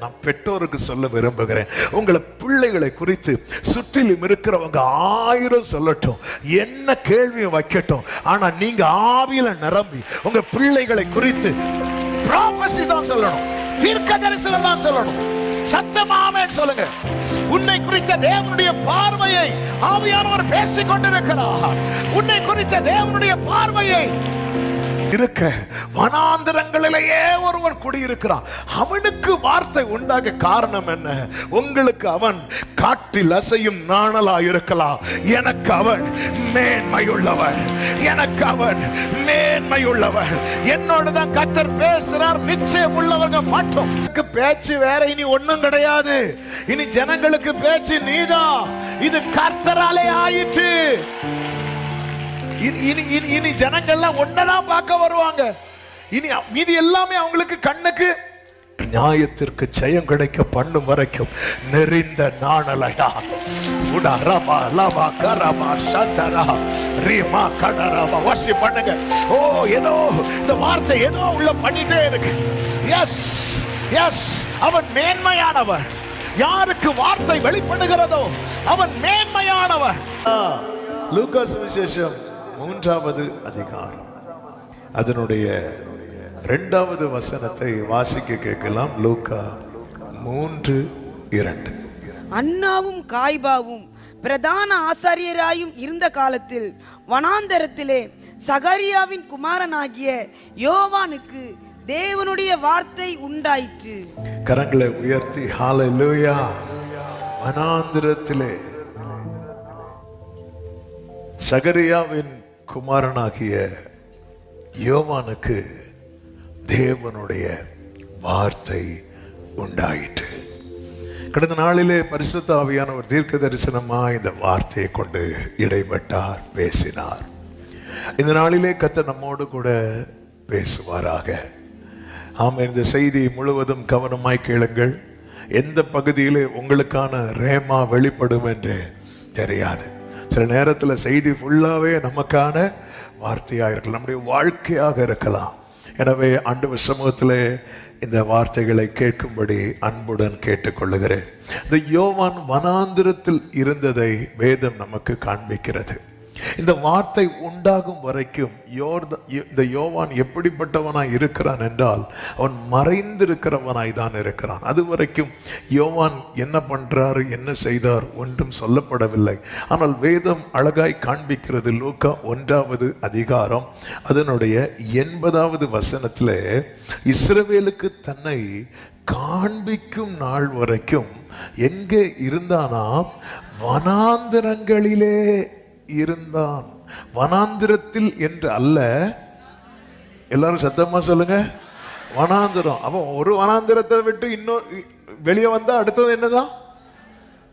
நான் பெற்றோருக்கு சொல்ல விரும்புகிறேன், உங்களை பிள்ளைகளை குறித்து சுற்றிலும் இருக்கிறவங்க 1000 சொல்லட்டும், என்ன கேள்வியை வைக்கட்டும், ஆனா நீங்க ஆவியில நிரம்பி உங்க பிள்ளைகளை குறித்து ப்ராபசி தான் சொல்லணும், தீர்க்க தரிசனம் தான் சொல்லணும். சத்தமாமென் சொல்லுங்க. உன்னை குறித்த தேவனுடைய பார்வையை ஆவியானவர் பேசிக் கொண்டிருக்கிறார். உன்னை குறித்த தேவனுடைய பார்வையை இருக்க வனாந்தரங்களிலேயே ஒருவன் குடியிருக்கிறான். அவனுக்கு வார்த்தை உண்டாக காரணம் என்ன? உங்களுக்கு அவன் காற்றில் அசையும் நாணலா இருக்கலாம், எனக்கு அவன் மேன்மையுள்ளவன், எனக்கு அவன் மேன்மையுள்ளவன். என்னோட தான் கர்த்தர் பேசுறார். நிச்சயம் உள்ளவங்க மட்டும் பேச்சு வேற இனி ஒண்ணும் கிடையாது. இனி ஜனங்களுக்கு பேச்சு நீதான். இது கர்த்தராலே ஆயிற்று. இனி ஜனங்கள்லாம் ஒன்னதான் பார்க்க வருவாங்க. இனி மீதி எல்லாமே அவங்களுக்கு கண்ணுக்கு நியாயத்திற்கு ஜெயம் கிடைக்க பண்ணும் வரைக்கும் நெறிந்த நாணலையா உடரமா லபா கரமா சந்தரா ரீமா கடரமா வசி பண்ணுங்க. ஓ, ஏதோ இந்த வார்த்தை ஏதோ உள்ள பண்ணிட்டே இருக்கு. எஸ் எஸ், அவன் மேன்மையானவர். யாருக்கு வார்த்தை வெளிப்படுகிறதோ அவன் மேன்மையானவர். லூக்கா சுவிசேஷம் 3வது அதிகாரம் அதனுடைய 2வது வசனத்தை வாசிக்க கேட்கலாம். லூக்கா 3:2. அன்னாவும் காய்பாவும் பிரதான ஆசாரியராயும் இருந்த காலத்தில் வனாந்தரத்திலே சகரியாவின் குமாரனாகிய யோவானுக்கு தேவனுடைய வார்த்தை உண்டாயிற்று. கரங்களை உயர்த்தி ஹalleluya. வனாந்தரத்திலே சகரியாவின் குமாரனாகிய யோவானுக்கு தேவனுடைய வார்த்தை உண்டாயிற்று. கடந்த நாளிலே பரிசுத்த ஆவியானவர் தீர்க்க தரிசனமா இந்த வார்த்தையை கொண்டு இடைப்பட்டார், பேசினார். இந்த நாளிலே கர்த்தர் நம்மோடு கூட பேசுவாராக. ஆம், இந்த செய்தி முழுவதும் கவனமாய் கேளுங்கள். எந்த பகுதியிலே உங்களுக்கான ரேமா வெளிப்படும் என்று தெரியாது. சில நேரத்தில் செய்தி ஃபுல்லாவே நமக்கான வார்த்தையாக இருக்கலாம், நம்முடைய வாழ்க்கையாக இருக்கலாம். எனவே ஆண்டவர் சமூகத்திலே இந்த வார்த்தைகளை கேட்கும்படி அன்புடன் கேட்டுக்கொள்ளுகிறேன். இந்த யோவான் வனாந்திரத்தில் இருந்ததை வேதம் நமக்கு காண்பிக்கிறது. இந்த வார்த்தை உண்டாகும் வரைக்கும் இந்த யோவான் எப்படிப்பட்டவனாய் இருக்கிறான் என்றால் அவன் மறைந்திருக்கிறவனாய் தான் இருக்கிறான். அது வரைக்கும் யோவான் என்ன பண்றாரு, என்ன செய்தார் ஒன்றும் சொல்லப்படவில்லை. ஆனால் வேதம் அழகாய் காண்பிக்கிறது. லூக்கா 1வது அதிகாரம் அதனுடைய 80வது வசனத்திலே இஸ்ரவேலுக்கு தன்னை காண்பிக்கும் நாள் வரைக்கும் எங்கே இருந்தானா? வனாந்தரங்களிலே இருந்தான். வனாந்திரத்தில் என்று அல்ல. எல்லாரும் சத்தமா சொல்லுங்க, வனாந்திரம். அப்ப ஒரு வனாந்திரத்தை விட்டு இன்னொரு வெளியே வந்தா அடுத்தது என்னதான்?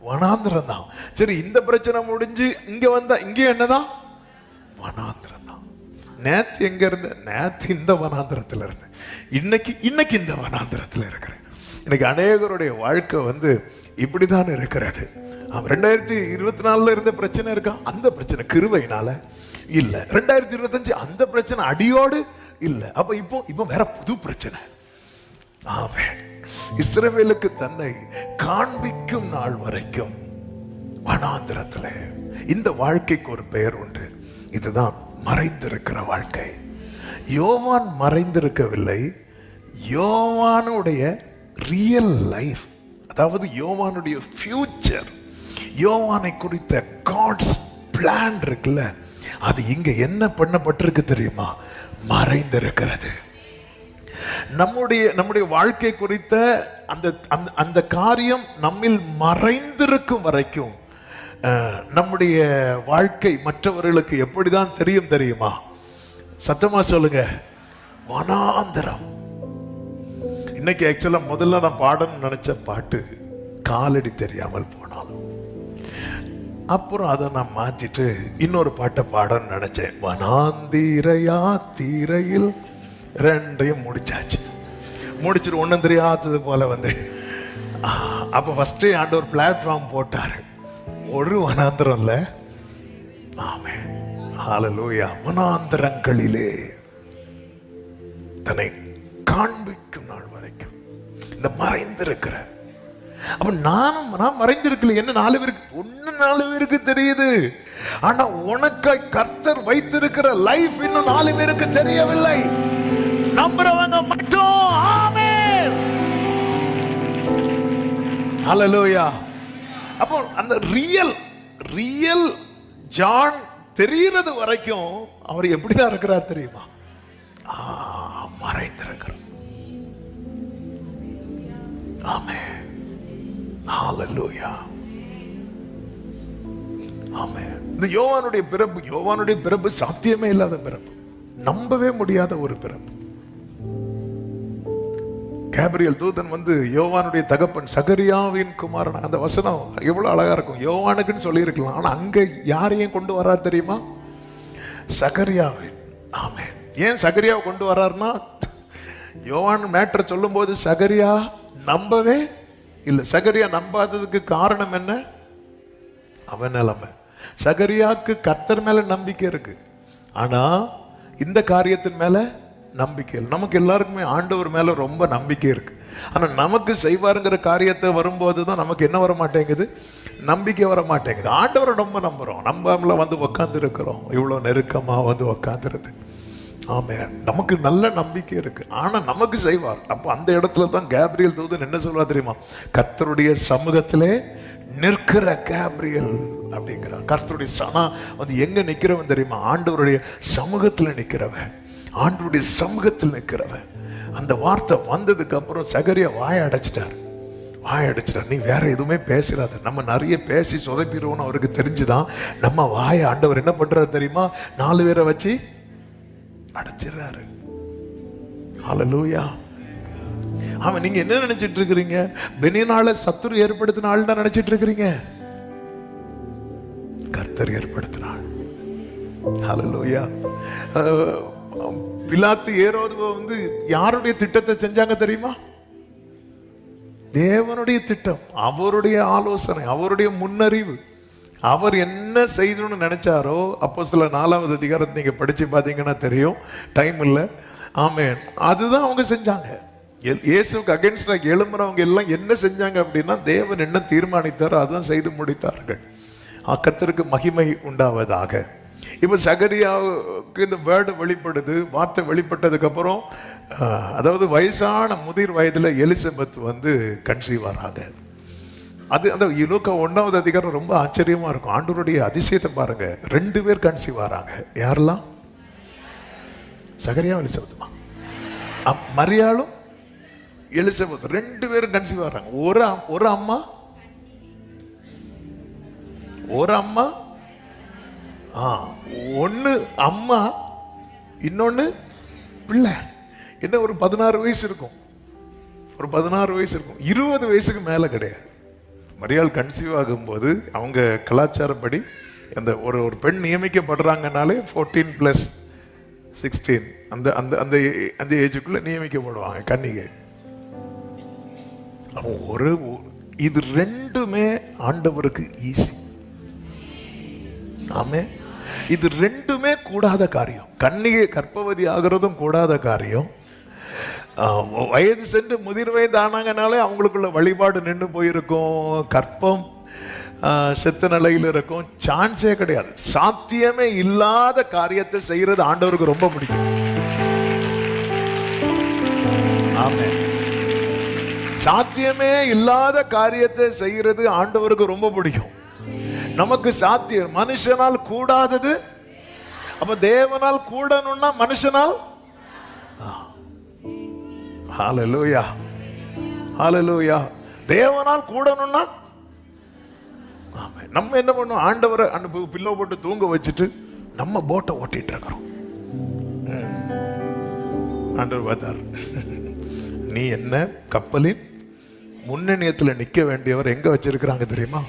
வனாந்திரம் தான். சரி, இந்த பிரச்சனை முடிஞ்சு இங்க வந்தா இங்கே என்னதான்? வனாந்திரம் தான். நேத்து எங்க இருந்த? நேத்து இந்த வனாந்திரத்துல இருந்த. இன்னைக்கு இந்த வனாந்திரத்துல இருக்கிறேன். இன்னைக்கு அநேகருடைய வாழ்க்கை இப்படிதான் இருக்கிறது. 2024 இருந்த பிரச்சனை இருக்கா? அந்த பிரச்சனை கிருபையினால இல்ல. 2025 அந்த பிரச்சனை அடியோடு இல்ல. அப்ப இப்போ வேற புது பிரச்சனை. இஸ்ரவேலுக்கு தன்னை காண்பிக்கும் நாள் வரைக்கும் வனாந்திரத்துல. இந்த வாழ்க்கைக்கு ஒரு பெயர் உண்டு. இதுதான் மறைந்திருக்கிற வாழ்க்கை. யோவான் மறைந்திருக்கவில்லை. யோவானுடைய ரியல் லைஃப், அதாவது யோவானுடைய ஃபியூச்சர், யோவானை குறித்த காட்ஸ் பிளான் இருக்குல்ல, அது இங்க என்ன பண்ணப்பட்டிருக்கு தெரியுமா? மறைந்திருக்கிறது. நம்முடைய வாழ்க்கை குறித்த அந்த காரியம் நம்மில் மறைந்திருக்கும் வரைக்கும் நம்முடைய வாழ்க்கை மற்றவர்களுக்கு எப்படிதான் தெரியும் தெரியுமா? சத்தமா சொல்லுங்க, வனாந்தரம். இன்னைக்கு ஆக்சுவலா முதல்ல நான் பாடணும்னு நினைச்ச பாட்டு காலடி தெரியாமல் போனாலும், அப்புறம் அதை நான் மாத்திட்டு இன்னொரு பாட்டை பாடணும்னு நினைச்சேன். வனாந்திரையா தீரையில். ரெண்டையும் முடிச்சாச்சு. முடிச்சுட்டு ஒன்றும் தெரியாதது போல அப்போ ஃபர்ஸ்ட் ஆண்டவர் பிளாட்ஃபார்ம் போட்டாரு. ஒரு வனாந்திரம் இல்லை. ஆமென், ஹல்லேலூயா. வனாந்தரங்களிலே தன்னை காண்பிக்கும் நாள் வரைக்கும். இந்த மறைந்திருக்கிற. அப்ப நான் மறைந்திருக்கல, என்ன 4 பேருக்கு 4 பேருக்கு தெரியுது. ஆனா உனக்காய் கர்த்தர் வைத்திருக்கிற லைஃப் இன்னும் 4 பேருக்கு தெரியவில்லை. நம்புறவங்க மட்டும் ஆமென். ஹல்லேலூயா. அப்போ அந்த ரியல் ஜான் தெரிகிறது வரைக்கும் அவர் எப்படிதான் இருக்கிறார் தெரியுமா? மறைந்திருக்கிறார். ஆமென். ஹல்லேலூயா. ஆமென். இந்த யோவானுடைய பிறப்பு சாத்தியமே இல்லாத பிறப்பு, நம்பவே முடியாத ஒரு பிறப்பு. கேப்ரியல் தூதன் வந்து யோவானுடைய தகப்பன் சகரியாவின் குமாரன், அந்த வசனம் எவ்வளவு அழகா இருக்கும். யோவானுக்குன்னு சொல்லி இருக்கலாம், ஆனா அங்க யாரையும் கொண்டு வரார் தெரியுமா? சகரியாவின். ஆமென். ஏன் சகரியாவை கொண்டு வர்றாருன்னா, யோவான் மேட்டர் சொல்லும் போது சகரியா நம்பவே இல்லை. சகரியா நம்பாததுக்கு காரணம் என்ன? அவன் நிலைமை. சகரியாவுக்கு கர்த்தர் மேல நம்பிக்கை இருக்கு, ஆனா இந்த காரியத்தின் மேல நம்பிக்கை இல்லை. நமக்கு எல்லாருக்குமே ஆண்டவர் மேல ரொம்ப நம்பிக்கை இருக்கு, ஆனா நமக்கு செய்வாருங்கிற காரியத்தை வரும்போது தான் நமக்கு என்ன வர மாட்டேங்குது? நம்பிக்கை வர மாட்டேங்குது. ஆண்டவரை ரொம்ப நம்புறோம், நம்பாமல வந்து உக்காந்து இருக்கிறோம், இவ்வளவு நெருக்கமா வந்து உக்காந்துருது. ஆமென். நமக்கு நல்ல நம்பிக்கை இருக்கு, ஆனா நமக்கு செய்வார். அப்போ அந்த இடத்துல தான் கேப்ரியல் தூதன் என்ன சொல்வா தெரியுமா? கர்த்தருடைய சமூகத்திலே நிற்கிற கேப்ரியல் அப்படிங்கிறான். கர்த்தருடைய சனா வந்து எங்க நிக்கிறவன் தெரியுமா? ஆண்டவருடைய சமூகத்துல நிக்கிறவன், ஆண்டவருடைய சமூகத்தில் நிற்கிறவன். அந்த வார்த்தை வந்ததுக்கு அப்புறம் சகரியா வாய அடைச்சிட்டார். நீ வேற எதுவுமே பேசுறாத, நம்ம நிறைய பேசி சொதப்பிடுவோம்னு அவருக்கு தெரிஞ்சுதான் நம்ம வாய ஆண்டவர் என்ன பண்றாரு தெரியுமா? 4 பேரை வச்சு அடைச்சிடறாரு. ஹல்லேலூயா. ஆமா, நீங்க என்ன நினைச்சிட்டு இருக்கிறீங்க? பெனினால சத்துரு ஏற்படுத்தின ஆள் தான் நினைச்சிட்டு இருக்கிறீங்க. கர்த்தர் ஏற்படுத்தினாள். ஹல்லேலூயா. பிலாத்து ஏரோது வந்து யாருடைய திட்டத்தை செஞ்சாங்க தெரியுமா? தேவனுடைய திட்டம், அவருடைய ஆலோசனை, அவருடைய முன்னறிவு. அவர் என்ன செய்யணும்னு நினைச்சாரோ, அப்போஸ்தலர் 4வது அதிகாரத்தை நீங்க படிச்சு பார்த்தீங்கன்னா தெரியும், டைம் இல்லை. ஆமென். அதுதான் அவங்க செஞ்சாங்க. இயேசுவுக்கு அகைன்ஸ்டா எழும்புறவங்க எல்லாம் என்ன செஞ்சாங்க அப்படின்னா, தேவன் என்ன தீர்மானித்தாரோ அதான் செய்து முடித்தார்கள். கர்த்தருக்கு மகிமை உண்டாவதாக. இப்போ சகரியாவுக்கு இந்த வேர்டு வெளிப்படுது, வார்த்தை வெளிப்பட்டதுக்கு அப்புறம், அதாவது வயசான முதிர் வயதுல எலிசபெத் வந்து கன்சீவ் ஆறாங்க. அது அந்த லூக்கா 1வது அதிகாரம் ரொம்ப ஆச்சரியமா இருக்கும். ஆண்டவருடைய அதிசயத்தை பாருங்க. 2 பேர் கன்சீவ் ஆறாங்க. யாரெல்லாம்? சகரியா எலிசபெத்துமா? மரியாளும் எலிசபெத் 2 பேரும் கன்சீவ் ஆறாங்க. ஒரு அம்மா ஒன்னு அம்மா, இன்னொன்னு பிள்ளை. என்ன ஒரு 16 வயசு இருக்கும், 20 வயசுக்கு மேல கிடையாது. மரியாள் கன்சீவ் ஆகும்போது அவங்க கலாச்சாரப்படி அந்த ஒரு பெண் நியமிக்கப்படுறாங்கனாலே 14+16 அந்த அந்த அந்த அந்த ஏஜுக்குள்ள நியமிக்கப்படுவாங்க கன்னிகை. இது 2மே ஆண்டவருக்கு ஈஸி. ஆமென். இது 2மே கூடாத காரியம். கன்னிகை கர்ப்பவதி ஆகிறதும் கூடாத காரியம். வயது சென்று முதிர் வயது ஆனாங்கனாலே அவங்களுக்குள்ள வழிபாடு நின்று போயிருக்கும், கற்பம் செத்த நிலையில் இருக்கும், சான்ஸே கிடையாது. சாத்தியமே இல்லாத காரியத்தை செய்யறது ஆண்டவருக்கு ரொம்ப பிடிக்கும். ஆமென். சாத்தியமே இல்லாத காரியத்தை செய்யறது ஆண்டவருக்கு ரொம்ப பிடிக்கும். நமக்கு சாத்தியம், மனுஷனால் கூடாதது. அப்ப தேவனால் கூடணும்னா மனுஷனால். ஹல்லேலூயா, ஹல்லேலூயா. தேவனால் கூடணும்னா நம்ம என்ன பண்ணுவோம்? ஆண்டவரை பில்லோ போட்டு தூங்க வச்சுட்டு நம்ம போட்டை ஓட்டிட்டு இருக்கிறோம். ஆண்டவர் பார்த்தார், நீ என்ன கப்பலின் முன்னணியத்தில் நிக்க வேண்டியவர் எங்க வச்சிருக்கிறாங்க தெரியுமா?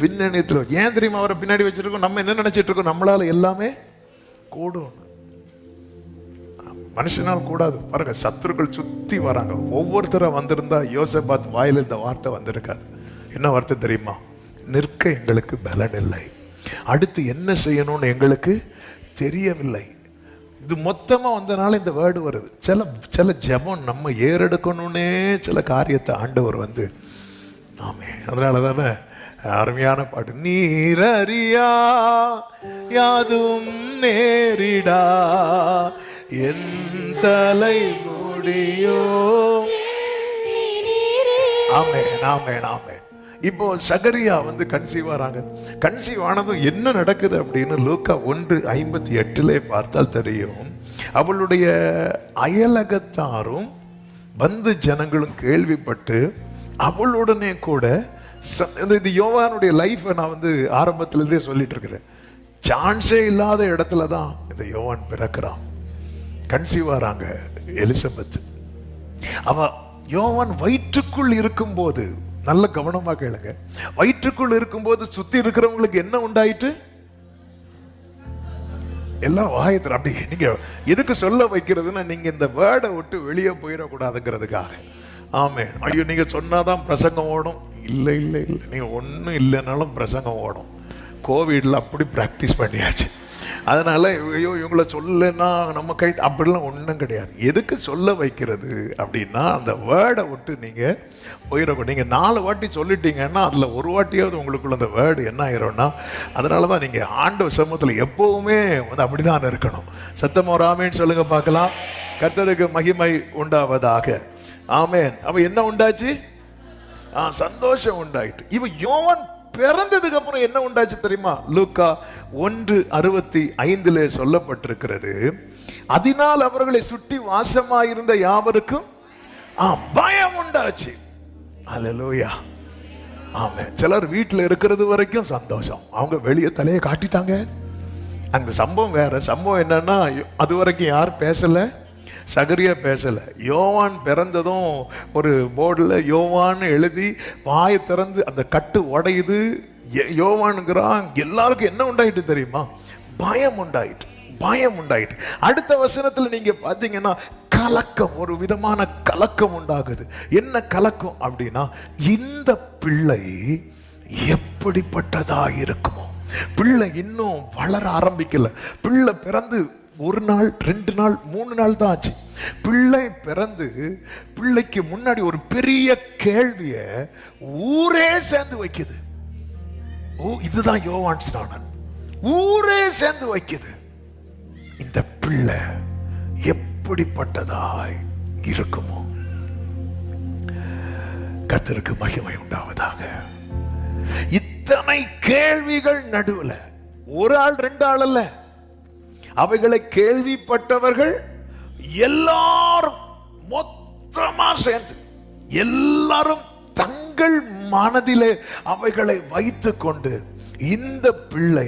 பின்னணியத்தில். ஏன் தெரியுமா அவரை பின்னாடி வச்சிருக்கோம்? நம்ம என்ன நினைச்சிட்டு இருக்கோம்? நம்மளால எல்லாமே கூடும். மனுஷனால் கூடாது. பாருங்க, சத்துருக்கள் சுத்தி வராங்க. ஒவ்வொருத்தரா வந்திருந்தா யோசேபாத் வாயில இந்த வார்த்தை வந்திருக்காது. என்ன வார்த்தை தெரியுமா? நிற்க எங்களுக்கு பலன் இல்லை, அடுத்து என்ன செய்யணும்னு எங்களுக்கு தெரியவில்லை, இது மொத்தமா வந்தனால இந்த வேர்டு வருது. சில சில ஜெபம் நம்ம ஏறெடுக்கணும்னே சில காரியத்தை ஆண்டவர் வந்து ஆமே. அதனால தானே அருமையான பாட்டு, நீரறியா யாதும் நேரிடா என் தலை முடியோ. ஆமென் ஆமென் ஆமென். இப்போ சகரியா வந்து கன்சீவ் ஆறாங்க. கன்சீவ் ஆனதும் என்ன நடக்குது அப்படின்னு லூக்கா 1:58 பார்த்தால் தெரியும். அவளுடைய அயலகத்தாரும் வந்து ஜனங்களும் கேள்விப்பட்டு அவளுடனே கூட இது யோவானுடைய லைஃபை நான் வந்து ஆரம்பத்திலிருந்தே சொல்லிட்டு இருக்கிறேன். சான்ஸே இல்லாத இடத்துல தான் இந்த யோவான் பிறக்கிறான். கன்சீவ் ஆறாங்க எலிசபெத். அவ யோவான் வயிற்றுக்குள் இருக்கும்போது, நல்ல கவனமா கேளுங்க, வயிற்றுக்குள் இருக்கும்போது சுத்தி இருக்கிறவங்களுக்கு என்ன உண்டாயிட்டு? எல்லாம் வாயத்துல அப்படி. நீங்க எதுக்கு சொல்ல வைக்கிறதுன்னா, நீங்க இந்த வேர்டை விட்டு வெளியே போயிடக்கூடாதுங்கிறதுக்காக. ஆமே. ஐயோ நீங்க சொன்னாதான் பிரசங்கம் ஓடும். இல்லை இல்லை இல்லை, நீங்க ஒன்றும் இல்லைனாலும் பிரசங்கம் ஓடும். கோவிட்ல அப்படி பிராக்டிஸ் பண்ணியாச்சு. அதனால ஐயோ இவங்களை சொல்லனா நம்ம கை அப்படிலாம் ஒன்றும் கிடையாது. எதுக்கு சொல்ல வைக்கிறது அப்படின்னா, அந்த வேர்டை விட்டு நீங்க போயிடக்கூடாது. நீங்க 4 வாட்டி சொல்லிட்டீங்கன்னா அதுல ஒரு வாட்டியாவது உங்களுக்குள்ள அந்த வேர்டு என்ன ஆயிரும்னா, அதனாலதான் நீங்க ஆண்டவர் சமூகத்தில் எப்பவுமே வந்து அப்படிதான் இருக்கணும். சத்தமா ஒரு ஆமேன்னு சொல்லுங்க பார்க்கலாம். கர்த்தருக்கு மகிமை உண்டாவதாக. ஆமேன். அப்ப என்ன உண்டாச்சு? சந்தோஷம் உண்டாயிட்டு. இவ யோவான் பிறந்ததுக்கு அப்புறம் என்ன உண்டாச்சு தெரியுமா? லூக்கா 1:65 சொல்லப்பட்டிருக்கிறது, அதனால் அவர்களை சுற்றி வாசமாயிருந்த யாவருக்கும் பயம் உண்டாச்சு. அல்லேலூயா. ஆமென். சிலர் வீட்டில் இருக்கிறது வரைக்கும் சந்தோஷம், அவங்க வெளியே தலையை காட்டிட்டாங்க. அந்த சம்பவம் வேற. சம்பவம் என்னன்னா, அது வரைக்கும் யார் பேசல? சகரியா பேசல. யோவான் பிறந்ததும் ஒரு போர்டில் யோவான் எழுதி வாயை திறந்து அந்த கட்டு உடையுது. யோவானுங்கிறான். எல்லாருக்கும் என்ன உண்டாயிட்டு தெரியுமா? பயம் உண்டாயிட்டு. பயம் உண்டாயிட்டு. அடுத்த வசனத்துல நீங்க பாத்தீங்கன்னா கலக்கம், ஒரு விதமான கலக்கம் உண்டாகுது. என்ன கலக்கம் அப்படின்னா, இந்த பிள்ளை எப்படிப்பட்டதா இருக்குமோ. பிள்ளை இன்னும் வளர ஆரம்பிக்கல. பிள்ளை பிறந்து 1 நாள் 2 நாள் 3 நாள் தான் ஆச்சு. பிள்ளை பிறந்து பிள்ளைக்கு முன்னாடி ஒரு பெரிய கேள்விய ஊரே சேர்ந்து வைக்குது. இதுதான் யோவான் ஸ்நானன். ஊரே சேர்ந்து வைக்குது, இந்த பிள்ளை எப்படிப்பட்டதாய் இருக்குமோ. கர்த்தருக்கு மகிமை உண்டாவதாக. இத்தனை கேள்விகள் நடுவில் ஒரு ஆள் 2 ஆள் அல்ல, அவைகளை கேள்விப்பட்டவர்கள் எல்லாரும் மொத்தமா சேர்ந்து எல்லாரும் தங்கள் மனதிலே அவைகளை வைத்துக் கொண்டு இந்த பிள்ளை.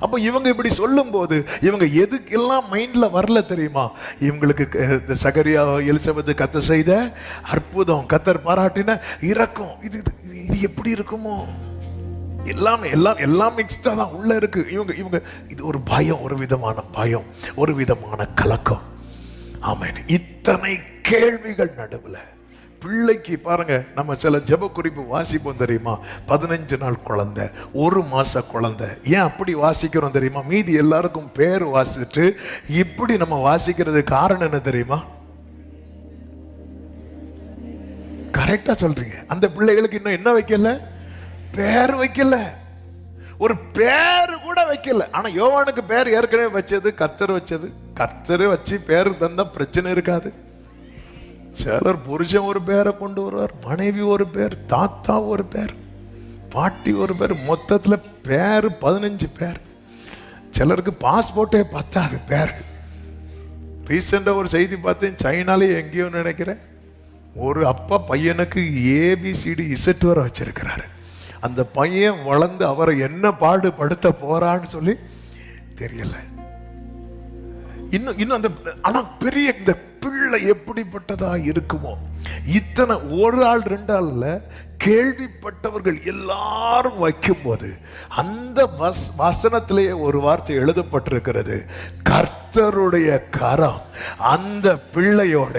அப்ப இவங்க இப்படி சொல்லும் போது இவங்க எதுக்கெல்லாம் மைண்ட்ல வரல தெரியுமா? இவங்களுக்கு சகரியா எலிசபெத் கர்த்தர் செய்த அற்புதம், கர்த்தர் பாராட்டின இரக்கம், இது எப்படி இருக்குமோ. எல்லாம் மிக்ஸ்டா தான் உள்ள இருக்கு. இவங்க இது ஒரு பயம், ஒரு விதமான பயம், ஒரு விதமான கலக்கம். ஆமென். இத்தனை கேள்விகள் நடுவில் பிள்ளைக்கு பாருங்க, நம்ம சில ஜெப குறிப்பு வாசிப்போம் தெரியுமா? 15 நாள் குழந்தை, 1 மாச குழந்தை. ஏன் அப்படி வாசிக்கிறோம் தெரியுமா? மீதி எல்லாருக்கும் பேர் வாசிட்டு இப்படி நம்ம வாசிக்கிறது காரணம் என்ன தெரியுமா? கரெக்டா சொல்றீங்க. அந்த பிள்ளைகளுக்கு இன்னும் என்ன வைக்கல? பேர் வைக்கல. ஒரு பேரு கூட வைக்கல. ஆனா யோவானுக்கு பேர் ஏற்கனவே வச்சது கர்த்தர் வச்சது. கர்த்தர் வச்சு பேரு தந்தா பிரச்சனை இருக்காது. சிலர் புருஷன் ஒரு பேரை கொண்டு வருவார், மனைவி ஒரு பேர், தாத்தா ஒரு பேர், பாட்டி ஒரு பேர், மொத்தத்துல பேரு 15 பேர். சிலருக்கு பாஸ்போர்ட்டே பத்தாது பேர். ரீசெண்டா ஒரு செய்தி பார்த்தேன், சைனாலே எங்கேயோ நினைக்கிறேன், ஒரு அப்பா பையனுக்கு ABCD Z வரை வச்சிருக்கிறாரு. அந்த பையன் வளர்ந்து அவரை என்ன பாடுபடுத்த போறான்னு சொல்லி தெரியல. இன்னும் அந்த ஆனா பெரிய இந்த பிள்ளை எப்படிப்பட்டதா இருக்குமோ, இத்தனை ஒரு ஆள் ரெண்டு ஆள் இல்ல, கேள்விப்பட்டவர்கள் எல்லாரும் வைக்கும் போது அந்த வசனத்திலேயே ஒரு வார்த்தை எழுதப்பட்டிருக்கிறது, கர்த்தருடைய கரம் அந்த பிள்ளையோட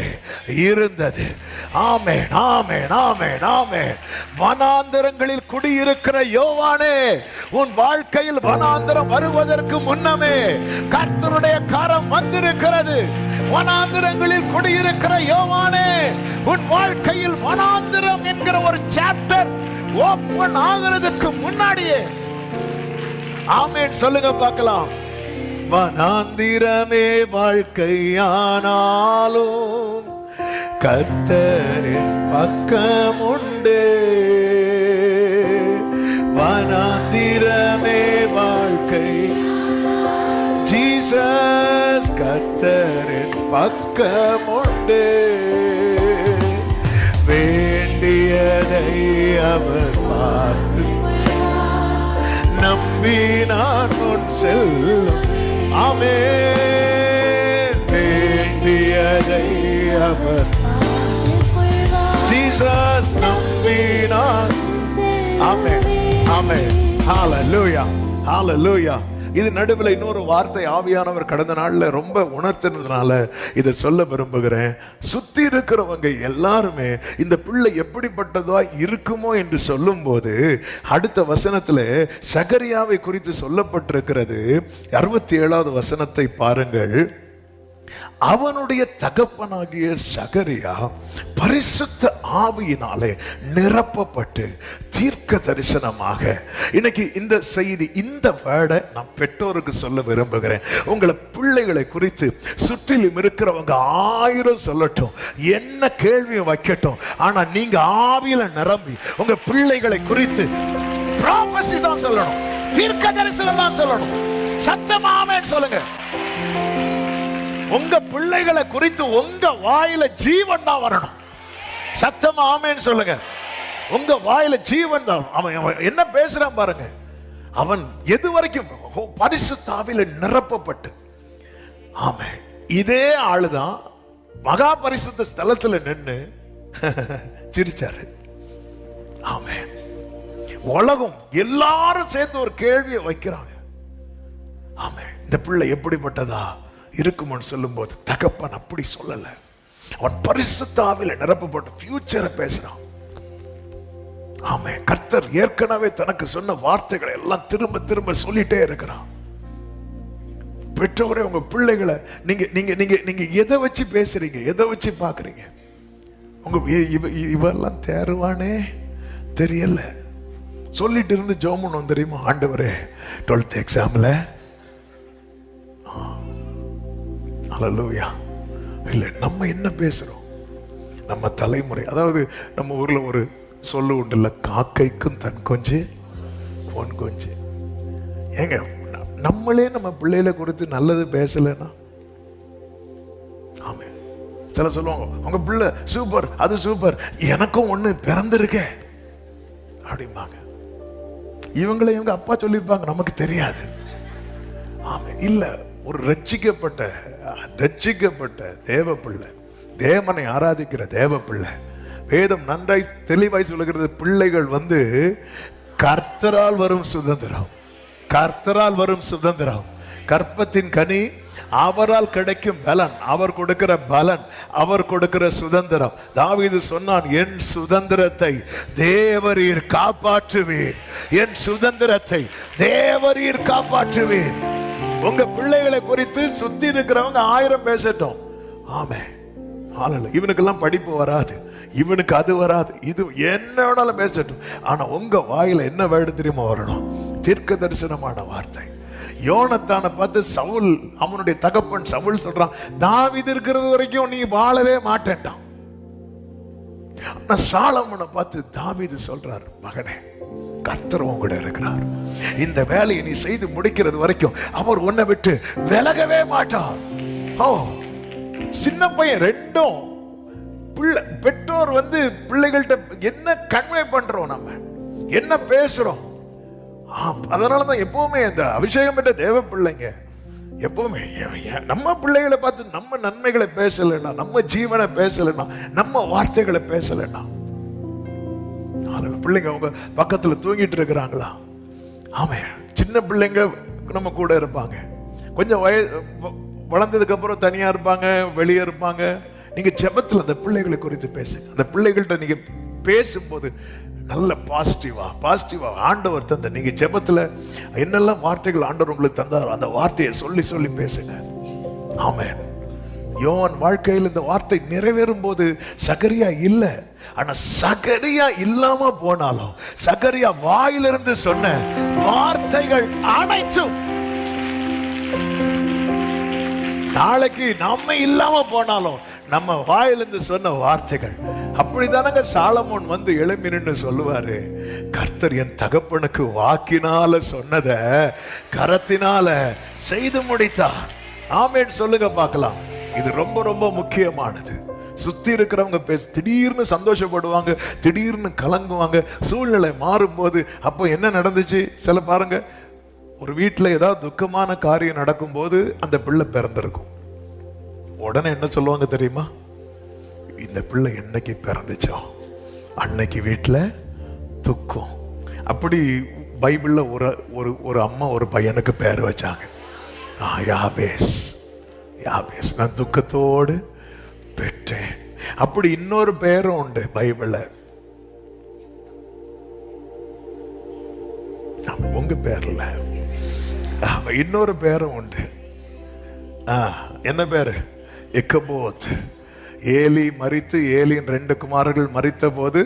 இருந்தது. ஆமென், ஆமென், ஆமென், ஆமென். வனாந்தரங்களில் குடியிருக்கிற யோவானே, உன் வாழ்க்கையில் வனாந்தரம் வருவதற்கு முன்னமே கர்த்தருடைய கரம் வந்திருக்கிறது. வனாந்தரங்களில் குடியிருக்கிற யோவானே, உன் வாழ்க்கையில் வனாந்தரம் என்கிற ஒரு சாப்டர் ஓபன் ஆகிறதுக்கு முன்னாடியே, ஆமென் சொல்லுங்க பார்க்கலாம். வனாந்திரமே வாழ்க்கையானாலும் கர்த்தரின் பக்கம் உண்டு. வனாந்திரமே வாழ்க்கை, ஜீசஸ் கர்த்தரின் பக்கம் உண்டு. வேண்டியதை அவர் பார்த்து நம்பினான் உன் செல்லும். ஆமென். வேண்டியதை அவர் ஜீசஸ் நம்பினான். ஆமென், ஆமென். ஹalleluya, ஹalleluya. இது நடுவில் இன்னொரு வார்த்தை ஆவியானவர் கடந்த நாள்ல ரொம்ப உணர்த்தினதுனால இதை சொல்ல விரும்புகிறேன். சுத்தி இருக்கிறவங்க எல்லாருமே இந்த பிள்ளை எப்படிப்பட்டதா இருக்குமோ என்று சொல்லும் போது, அடுத்த வசனத்துல சகரியாவை குறித்து சொல்லப்பட்டிருக்கிறது. 67வது வசனத்தை பாருங்கள். அவனுடைய தகப்பனாகிய சகரியா பரிசுத்த ஆவியினாலே நிரப்பப்பட்டு தீர்க்க தரிசனமாக, இன்னைக்கு இந்த செய்தி, இந்த வேர்டை நான் பெற்றோருக்கு சொல்ல விரும்புகிறேன். உங்களை பிள்ளைகளை குறித்து சுற்றிலும் இருக்கிறவங்க 1000 சொல்லட்டும், என்ன கேள்வியை வைக்கட்டும், ஆனா நீங்க ஆவியில நிரம்பி உங்க பிள்ளைகளை குறித்து ப்ராபசி தான் சொல்லணும், தீர்க்க தரிசனம் தான் சொல்லணும். சத்தமாமேன்னு சொல்லுங்க. உங்க பிள்ளைகளை குறித்து உங்க வாயில ஜீவன் தான் வரணும். சத்தமா ஆமென் சொல்லுங்க. உங்க வாயில ஜீவன் தான். அவன் என்ன பேசுறான் பாருங்க. அவன் எது வரைக்கும் பரிசுத்த ஆவியில நிரப்பப்பட்டு, ஆமென். இதே ஆளுதான் மகா பரிசுத்த ஸ்தலத்துல நின்னு சிரிச்சாரு. ஆமென். உலகம் எல்லாரும் சேர்த்து ஒரு கேள்வியை வைக்கிறாங்க. ஆமென். இந்த பிள்ளை எப்படிப்பட்டதா இருக்கும்னு சொல்லும் போது தகப்பன் அப்படி சொல்லல. அவன் பரிசுத்த ஆவியில நிரப்பப்பட்டு ஃபியூச்சரை பேசுறான். ஆமென். கர்த்தர் ஏற்கனவே தனக்கு சொன்ன வார்த்தைகளை எல்லாம் திரும்ப திரும்ப சொல்லிட்டே இருக்கிறான். பெற்றோரே, உங்க பிள்ளைகளை நீங்க நீங்க நீங்க நீங்க எதை வச்சு பேசுறீங்க, எதை வச்சு பாக்குறீங்க? உங்க இவெல்லாம் தேர்வானே தெரியல சொல்லிட்டு இருந்து ஜோமன் தெரியுமா? ஆண்டவரே 12th எக்ஸாம்ல ஹல்லேலூயா. இல்ல, நம்ம என்ன பேசுறோம்? நம்ம தலைமுறை, அதாவது நம்ம ஊர்ல ஒரு சொல்லு உண்டுல்ல, காக்கைக்கும் தன் கொஞ்சு பொன் கொஞ்சு. ஏங்க, நம்மளே நம்ம பிள்ளைகளை குறித்து நல்லது பேசலன்னா, ஆமே, சில சொல்லுவாங்க உங்க பிள்ளை சூப்பர், அது சூப்பர், எனக்கும் ஒண்ணு பிறந்திருக்க அப்படிம்பாங்க. இவங்களை இவங்க அப்பா சொல்லியிருப்பாங்க, நமக்கு தெரியாது. ஆமே, இல்ல, ஒரு ரட்சிக்கப்பட்ட தேவ பிள்ளை, தேவனை ஆராதிக்கிற தேவ பிள்ளை, வேதம் நன்றாய் தெளிவாய் சொல்லுகிறது, பிள்ளைகள் கர்த்தரால் வரும் சுதந்திரம், கர்த்தரால் வரும் சுதந்திரம், கற்பத்தின் கனி அவரால் கிடைக்கும் பலன், அவர் கொடுக்கிற பலன், அவர் கொடுக்கிற சுதந்திரம். தாவீது சொன்னான், என் சுதந்திரத்தை தேவரீர் காப்பாற்றுவீர், என் சுதந்திரத்தை தேவரீர் காப்பாற்றுவீர். உங்க பிள்ளைகளை குறித்து சுத்தி இருக்கிறவங்க 1000 பேசட்டும். ஆமே, இவனுக்கெல்லாம் படிப்பு வராது, இவனுக்கு அது வராது, இது என்ன வேணாலும் பேசட்டும். ஆனா உங்க வாயில என்ன வேர்டு தெரியுமா வரணும்? தீர்க்க தரிசனமான வார்த்தை. யோனத்தானை பார்த்து சவுல், அவனுடைய தகப்பன் சவுல் சொல்றான், தாவீது இருக்கிறது வரைக்கும் நீ வாழவே மாட்டேன்டான். ஆனா சாலமோனை பார்த்து தாவீது சொல்றார், மகனே, கர்த்தர் உங்கூட இருக்கிறார், இந்த வேலையை நீ செய்து முடிக்கிறது வரைக்கும் அவர் உன்னை விட்டு விலகவே மாட்டார். ஓ, சின்ன பையன் ரெண்டும் பெற்றோர் பிள்ளைகள்கிட்ட என்ன கன்வே பண்றோம், நம்ம என்ன பேசுறோம். அதனாலதான் எப்பவுமே இந்த அபிஷேகம் பெற்ற தேவ பிள்ளைங்க எப்பவுமே நம்ம பிள்ளைகளை பார்த்து நம்ம நன்மைகளை பேசலைன்னா, நம்ம ஜீவனை பேசலைன்னா, நம்ம வார்த்தைகளை பேசலைன்னா, பிள்ளைங்க அவங்க பக்கத்துல தூங்கிட்டு இருக்கிறாங்களா? ஆமா, சின்ன பிள்ளைங்க நம்ம கூட இருப்பாங்க, கொஞ்சம் வளர்ந்ததுக்கு அப்புறம் தனியா இருப்பாங்க, வெளியே இருப்பாங்க. நீங்க ஜெபத்துல அந்த பிள்ளைகளை குறித்து பேசுங்க. அந்த பிள்ளைகள்கிட்ட நீங்க பேசும்போது நல்ல பாசிட்டிவா ஆண்டவர் தந்த, நீங்க ஜெபத்துல என்னெல்லாம் வார்த்தைகள் ஆண்டவர் உங்களுக்கு தந்தாரோ அந்த வார்த்தையை சொல்லி சொல்லி பேசுங்க. ஆமென். யோவான் வாழ்க்கையில் இந்த வார்த்தை நிறைவேறும் போது சகரியா இல்ல, ஆனா சகரியா இல்லாம போனாலும் சகரியா வாயிலிருந்து சொன்ன வார்த்தைகள் அனைத்தும் நாளைக்கு நம்ம இல்லாம போனாலும் நம்ம வாயிலிருந்து சொன்ன வார்த்தைகள் அப்படித்தானங்க. சாலமோன் வந்து எழும்பி நின்னு சொல்லுவாரு, கர்த்தர் என் தகப்பனுக்கு வாக்கினால சொன்னத கரத்தினால செய்து முடித்தார். ஆமென் சொல்லுங்க பார்க்கலாம். இது ரொம்ப ரொம்ப முக்கியமானது. சுத்தி இருக்கிறவங்க திடீர்னு சந்தோஷப்படுவாங்க, திடீர்னு கலங்குவாங்க, சூழ்நிலை மாறும்போது. அப்போ என்ன நடந்துச்சு? சில பாருங்க, ஒரு வீட்டில் ஏதாவது துக்கமான காரியம் நடக்கும்போது அந்த பிள்ளை பிறந்திருக்கும். உடனே என்ன சொல்லுவாங்க தெரியுமா? இந்த பிள்ளை என்னைக்கு பிறந்துச்சோ அன்னைக்கு வீட்டில் துக்கம். அப்படி பைபிள்ல ஒரு அம்மா ஒரு பையனுக்கு பேர் வச்சாங்க, யாபேஸ். யாபேஸ், நான் துக்கத்தோடு பெற்றேன். அப்படி இன்னொரு பேரும் உண்டு பைபிள்ல. உங்க பேர்ல இன்னொரு பேரும் உண்டு. என்ன பேரு? எக்கபோத். ஏலி மரித்து, ஏலியின் 2 குமாரர்கள் மரித்த போது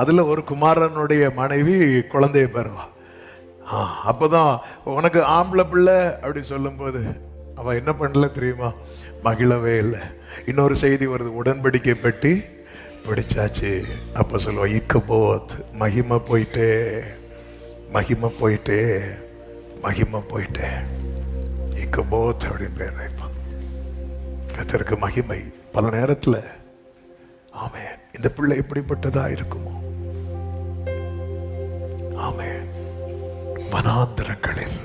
அதுல ஒரு குமாரனுடைய மனைவி குழந்தைய பெறுவா. அப்பதான் உனக்கு ஆம்பளை பிள்ளை அப்படி சொல்லும் போது அவ என்ன பண்ணல தெரியுமா? மகிழவே இல்லை. இன்னொரு செய்தி வருது, உடன்படிக்கை பெட்டி பிடிச்சாச்சு. அப்ப சொல்லுவா, இக்கபோத், மகிமை போயிட்டே, மகிமை போயிட்டே, மகிமை போயிட்டே, இக்கபோத் அப்படின்னு பேர் வைப்பான். கர்த்தருக்கு மகிமை. பல நேரத்துல ஆமென், இந்த பிள்ளை எப்படிப்பட்டதா இருக்குமோ. ஆமென். வனாந்தரங்களில்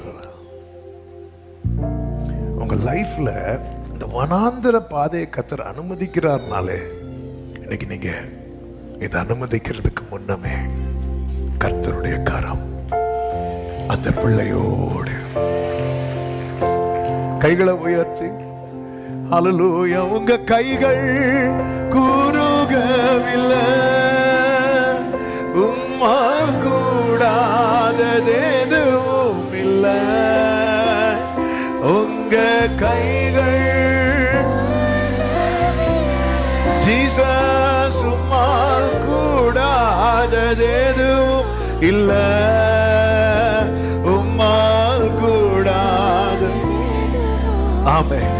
உங்க லைஃப்ல இந்த வனாந்தர பாதையை கர்த்தர் அனுமதிக்கிறார்னாலே, இன்னைக்கு நீங்க இதை அனுமதிக்கிறதுக்கு முன்னமே கர்த்தருடைய கரம் அந்த பிள்ளையோடு. கைகளை உயர்த்தி ஹல்லேலூயா. உங்க கைகள் கூறுகவில்லை, உம்மால் கூடாதது எதுவும் இல்லை. உங்க கைகள் ஜீசஸ், உம்மால் கூடாதது எதுவும் இல்லை, உம்மால் கூடாது. ஆமென்.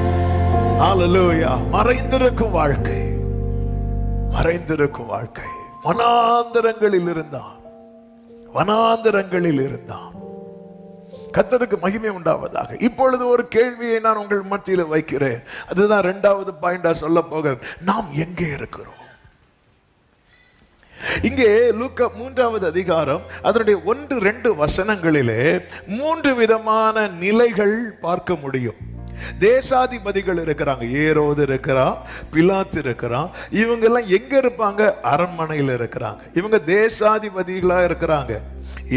ஹல்லேலூயா. மறைந்திருக்கும் வாழ்க்கை, மறைந்திருக்கும் வாழ்க்கை. வனாந்தரங்களில் இருந்தான், வனாந்தரங்களில் இருந்தான். கர்த்தருக்கு மகிமை உண்டாவதாக. இப்பொழுது ஒரு கேள்வியை நான் உங்கள் மத்தியில் வைக்கிறேன். அதுதான் 2வது பாயிண்டா சொல்ல போகிறது. நாம் எங்கே இருக்கிறோம்? இங்கே லூக்கா 3வது அதிகாரம் அதனுடைய 1-2 வசனங்களிலே 3 விதமான நிலைகள் பார்க்க முடியும். தேசாதிபதிகள் இருக்கிறாங்க, ஏரோது இருக்கிறான், பிலாத்து இருக்கிறான். இவங்க எல்லாம் எங்க இருப்பாங்க? அரண்மனையில் இருக்கிறாங்க. இவங்க தேசாதிபதிகளா இருக்கிறாங்க.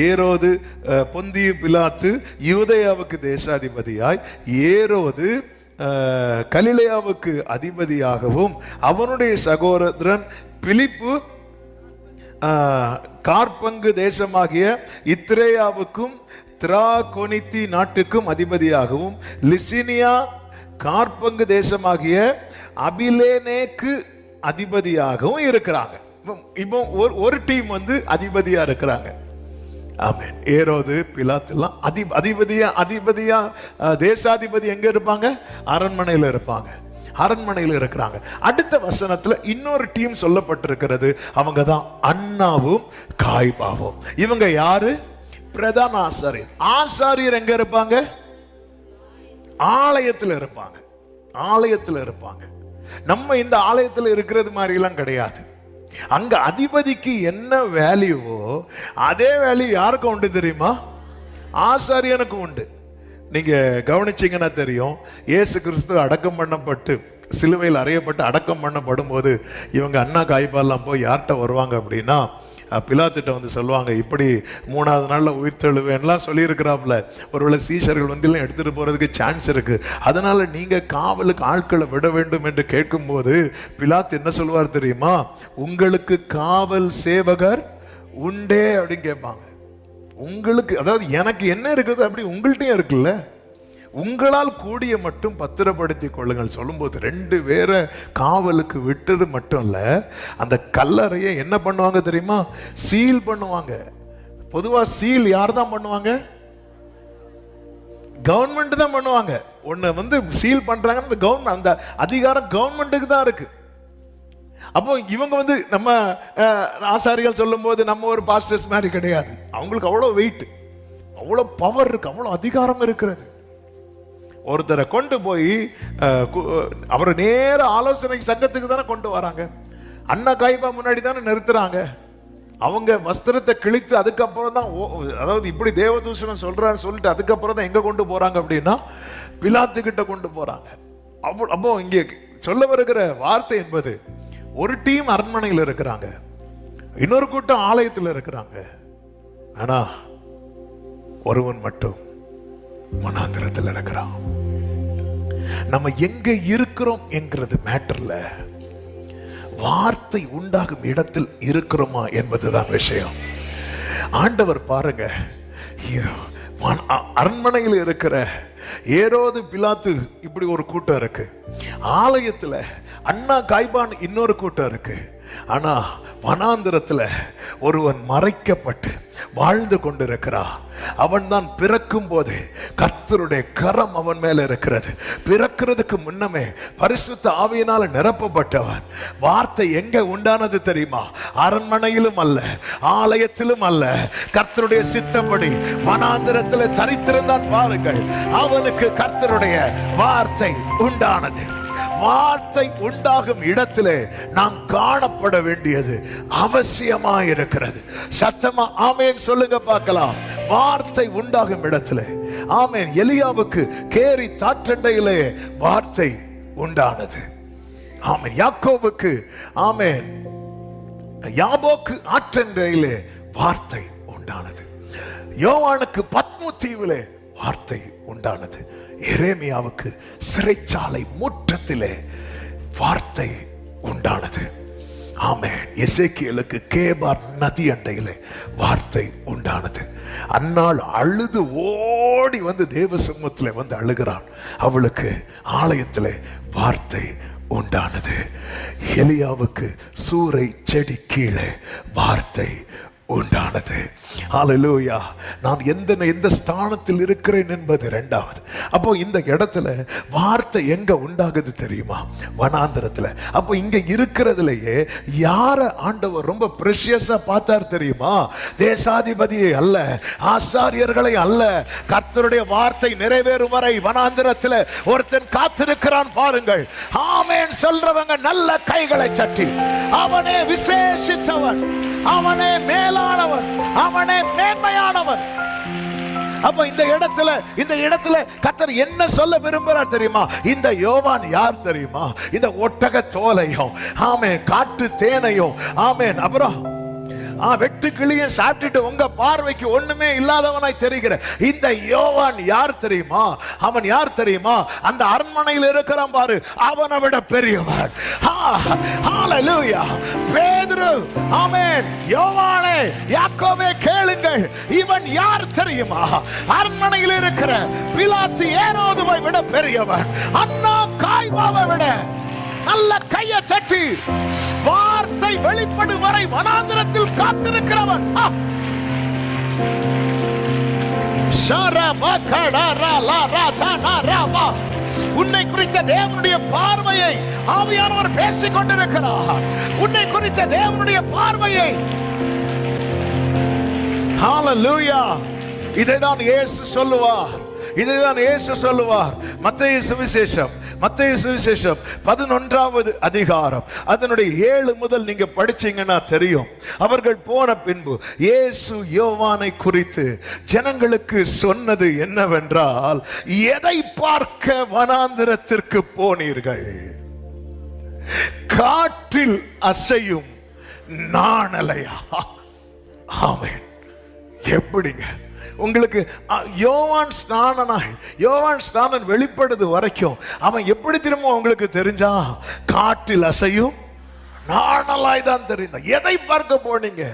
ஏரோது, பொந்திய பிலாத்து யூதேயாவுக்கு தேசாதிபதியாய், ஏரோது கலிலேயாவுக்கு அதிபதியாகவும், அவனுடைய சகோதரன் பிலிப்பு கார்பங்கு தேசமாகிய இத்ரேயாவுக்கும் திராகோனித்தி நாட்டுக்கும் அதிபதியாகவும், லிசினியா கார்பங்கு தேசமாகிய அபிலேனேக்கு அதிபதியாகவும் இருக்கிறாங்க. இப்போ ஒரு டீம் வந்து அதிபதியா இருக்கிறாங்க. ஆமென். ஏரோது, பிலாத்து எல்லாம் அதிபதியா தேசாதிபதி எங்க இருப்பாங்க? அரண்மனையில் இருப்பாங்க, அரண்மனையில் இருக்கிறாங்க. அடுத்த வசனத்துல இன்னொரு டீம் சொல்லப்பட்டிருக்கிறது. அவங்க தான் அன்னாவும் காய்பாவும். இவங்க யாரு? பிரதான ஆசாரியர். ஆசாரியர் எங்க இருப்பாங்க? ஆலயத்தில் இருப்பாங்க, ஆலயத்தில் இருப்பாங்க. நம்ம இந்த ஆலயத்தில் இருக்கிறது மாதிரி எல்லாம் கிடையாது. அங்க அதிபதிக்கு என்ன வேல்யூவோ அதே வேல்யூ யாருக்கும் உண்டு தெரியுமா? ஆசாரியனுக்கு உண்டு. நீங்க கவனிச்சீங்கன்னா தெரியும், இயேசு கிறிஸ்து அடக்கம் பண்ணப்பட்டு சிலுவையில் அறையப்பட்டு அடக்கம் பண்ணப்படும் போது இவங்க அண்ணா காய்பாலாம் போய் யார்கிட்ட வருவாங்க அப்படின்னா, பிலாத்திட்ட வந்து சொல்லுவாங்க, இப்படி 3ஆவது நாளில் உயிர் தெழுவேன்லாம் சொல்லியிருக்கிறாப்புல. ஒருவேளை சீஷர்கள் வந்து எடுத்துகிட்டு போகிறதுக்கு சான்ஸ் இருக்குது, அதனால் நீங்கள் காவலுக்கு ஆட்களை விட வேண்டும் என்று கேட்கும்போது பிலாத் என்ன சொல்லுவார் தெரியுமா? உங்களுக்கு காவல் சேவகர் உண்டே அப்படின்னு கேட்பாங்க. உங்களுக்கு, அதாவது எனக்கு என்ன இருக்குது அப்படி உங்கள்கிட்டயும் இருக்குல்ல, உங்களால் கூடிய மட்டும் பத்திரப்படுத்திக் கொள்ளுங்கள் சொல்லும்போது 2 பேரை காவலுக்கு விட்டது மட்டும் இல்ல, அந்த கல்லறையை என்ன பண்ணுவாங்க தெரியுமா? சீல் பண்ணுவாங்க. பொதுவா சீல் யார் தான் பண்ணுவாங்க? கவர்மெண்ட் தான் பண்ணுவாங்க. ஒன்னு வந்து சீல் பண்றாங்க, கவர்மெண்ட், அந்த அதிகாரம் கவர்மெண்ட்டுக்கு தான் இருக்கு. அப்போ இவங்க வந்து நம்ம ஆசாரிகள் சொல்லும் போது நம்ம ஒரு பாஸ்டர்ஸ் மாதிரி கிடையாது. அவங்களுக்கு அவ்வளவு வெயிட், அவ்வளவு பவர் இருக்கு, அவ்வளவு அதிகாரம் இருக்கிறது. ஒருத்தரை கொண்டு போய் அவரை நேர ஆலோசனை சங்கத்துக்கு தானே கொண்டு வராங்க. அண்ணா காய்பா முன்னாடி தானே நிறுத்துறாங்க. அவங்க வஸ்திரத்தை கிழித்து அதுக்கப்புறம் தான், அதாவது இப்படி தேவதூஷணம் சொல்றான்னு சொல்லிட்டு அதுக்கப்புறம் தான் எங்க கொண்டு போறாங்க அப்படின்னா பிலாத்து கிட்ட கொண்டு போறாங்க. அப்போ இங்கே சொல்ல வருகிற வார்த்தை என்பது, ஒரு டீம் அரண்மனையில் இருக்கிறாங்க, இன்னொரு கூட்டம் ஆலயத்தில் இருக்கிறாங்க, ஆனா ஒருவன் மட்டும் மனாந்திரத்தில் இருக்கிறான். நம்ம எங்க இருக்கிறோம் என்கிறது மேட்டர்ல, வார்த்தை உண்டாகும் இடத்தில் இருக்கிறோமா என்பதுதான் விஷயம். ஆண்டவர் பாருங்க, அரண்மனையில் இருக்கிற ஏரோது பிலாத்து இப்படி ஒரு கூட்டம் இருக்கு, ஆலயத்துல அண்ணா காய்பான் இன்னொரு கூட்டம் இருக்கு, ஆனா வனாந்திரத்துல ஒருவன் மறைக்கப்பட்டு வாழ்ந்து கொண்டிருக்கிறான். அவன் தான் பிறக்கும் போது கர்த்தருடைய கரம் அவன் மேல இருக்கிறது. பிறக்கிறதுக்கு முன்னமே பரிசுத்த ஆவியினால நிரப்பப்பட்டவன். வார்த்தை எங்க உண்டானது தெரியுமா? அரண்மனையிலும் அல்ல, ஆலயத்திலும் அல்ல, கர்த்தருடைய சித்தப்படி வனாந்திரத்தில் தரித்திருந்தான். பாருங்கள், அவனுக்கு கர்த்தருடைய வார்த்தை உண்டானது. வார்த்தை உண்டாகும் இடத்திலே நாம் காணப்பட வேண்டியது அவசியமாயிருக்கிறது. சத்தமா ஆமேன் சொல்லுங்க பார்க்கலாம். வார்த்தை உண்டாகும் இடத்திலே, ஆமேன். எலியாவுக்கு கேரி தாற்றண்டையிலே வார்த்தை உண்டானது. ஆமேன். யாக்கோபுக்கு, ஆமேன், யாபோக்கு ஆற்றண்டையிலே வார்த்தை உண்டானது. யோவானுக்கு பத்மு தீவிலே வார்த்தை உண்டானது. எரேமியாவுக்கு சிறைச்சாலை முற்றத்திலே வார்த்தை உண்டானது. ஆமென். எசேக்கியேலுக்கு கேபார் நதி அண்டையிலே வார்த்தை உண்டானது. அன்னாள் அழுது ஓடி வந்து தேவ சமூகத்திலே வந்து அழுகிறான். அவளுக்கு ஆலயத்திலே வார்த்தை உண்டானது. எலியாவுக்கு சூறை செடி கீழே வார்த்தை உண்டானது. ஹல்லேலூயா. நான் எந்த ஸ்தானத்தில் இருக்கிறேன் என்பது இரண்டாவது. அப்போ இந்த இடத்துல வார்த்தை எங்க உண்டாகுது தெரியுமா? வனாந்திரத்துல. அப்போ இங்க இருக்கிறதுலயே யார ஆண்டவர் ரொம்ப பிரஷியஸா பார்த்தார் தெரியுமா? தேசாதிபதியை அல்ல, ஆசாரியர்களை அல்ல, கர்த்தருடைய வார்த்தை நிறைவேறும் வரை வனாந்திரத்துல ஒருத்தன் காத்திருக்கிறான். பாருங்கள், ஆமென் சொல்றவங்க நல்ல கைகளை தட்டி, அவனே விசேஷித்தவன், அவனே மேலானவன், அவனே மேன்மையானவன். அப்ப இந்த இடத்துல கர்த்தர் என்ன சொல்ல விரும்புறார் தெரியுமா? இந்த யோவான் யார் தெரியுமா? இந்த ஒட்டக தோலையும், ஆமென், காட்டு தேனையும், ஆமென், அப்புறம் வெட்டு கிளியும் சாப்பிட்டுட்டு உங்க பார்வைக்கு ஒண்ணுமே இல்லாதவனாய் தெரிகிற இந்த யோவான் யார் தெரியுமா? அவன் யார் தெரியுமா? அந்த அரண்மனையில் இருக்கிறான் பாரு, அவனை விட பெரியவன். ஹல்லேலூயா. பேதுரு, ஆமென், யோவானே, யாக்கோபே கேளுங்கள், இவன் யார் தெரியுமா? அரண்மனையில் இருக்கிற பிலாத்து ஏரோதுவை விட பெரியவன், அண்ணா காய்பாவை விட. நல்ல கையை தட்டி, வார்த்தை வெளிப்படும் வரை வனாந்திரத்தில் காத்திருக்கிறவன். உன்னை குறித்த தேவனுடைய பார்வையை ஆவியானவர் பேசிக் கொண்டிருக்கிறார். உன்னை குறித்த தேவனுடைய பார்வையை. ஹல்லேலூயா. இதைதான் இயேசு சொல்லுவார். இதைதான் இயேசு சொல்லுவார். மத்தேயு சுவிசேஷம் மத்தேயு சுவிசேஷம் 11வது அதிகாரம் அதனுடைய 7 முதல் நீங்க படிச்சீங்கன்னா தெரியும். அவர்கள் போன பின்பு இயேசு யோவானை குறித்து ஜனங்களுக்கு சொன்னது என்னவென்றால், எதை பார்க்க வனாந்திரத்திற்கு போனீர்கள்? காற்றில் அசையும் நாணலையா? ஆமென். எப்படிங்க உங்களுக்கு யோவான் ஸ்நானன் வெளிப்படுது வரைக்கும் அவன் எப்படி திரும்ப உங்களுக்கு தெரிஞ்சான்? காற்றில் அசையும் நாணலாய் தான் தெரிந்தான். எதை பார்க்க போனீங்க?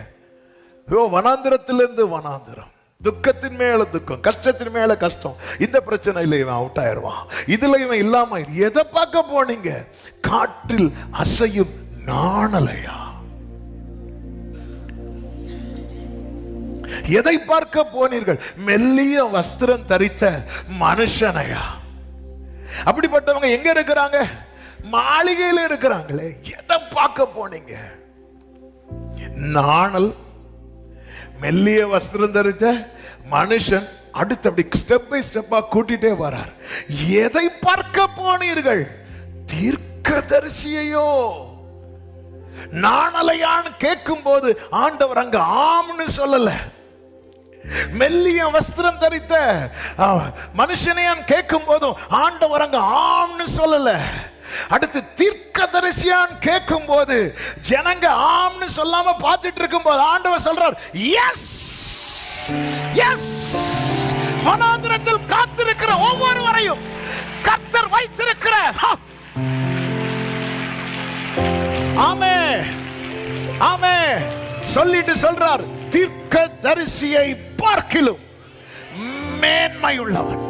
வனாந்திரத்திலிருந்து வனாந்திரம், துக்கத்தின் மேல துக்கம், கஷ்டத்தின் மேல கஷ்டம். இந்த பிரச்சனையில இவன் அவுட் ஆயிருவான், இதுல இவன் இல்லாம. எதை பார்க்க போனீங்க? காற்றில் அசையும் நாணலையா? எதை பார்க்க போனீர்கள்? மெல்லிய வஸ்திரம் தரித்த மனுஷனையா? அப்படிப்பட்டவங்க எங்க இருக்கிறாங்க? மாளிகையில இருக்கிறாங்களே. எதை பார்க்க போனீங்க? நாணல், மெல்லிய வஸ்திரம் தரித்த மனுஷன். அடுத்து அப்படி ஸ்டெப் பை ஸ்டெப்பா கூட்டிட்டே வரார். எதை பார்க்க போனீர்கள்? தீர்க்கதரிசியையோ? நாணலையான்னு கேட்கும் போது ஆண்டவர் அங்க ஆம்னு சொல்லல. மெல்லிய வஸ்திரம் தரித்த மனுஷனையான் கேட்கும் போதும் ஆண்டவர் அங்க ஆம்னு சொல்லல. அடுத்து தீர்க்கதரிசியான் கேட்கும் போது ஜனங்க ஆம்னு சொல்லாம பார்த்துட்டு இருக்கும் போது ஆண்டவர் சொல்றார், எஸ் எஸ். வனாந்திரத்தில் காத்திருக்கிற ஒவ்வொருவரையும் கர்த்தர் வைத்திருக்கிற. ஆமே ஆமே சொல்லிட்டு சொல்றார், தீர்க்கதரிசியை பார்க்கிலும் மேன்மையுள்ளவன்.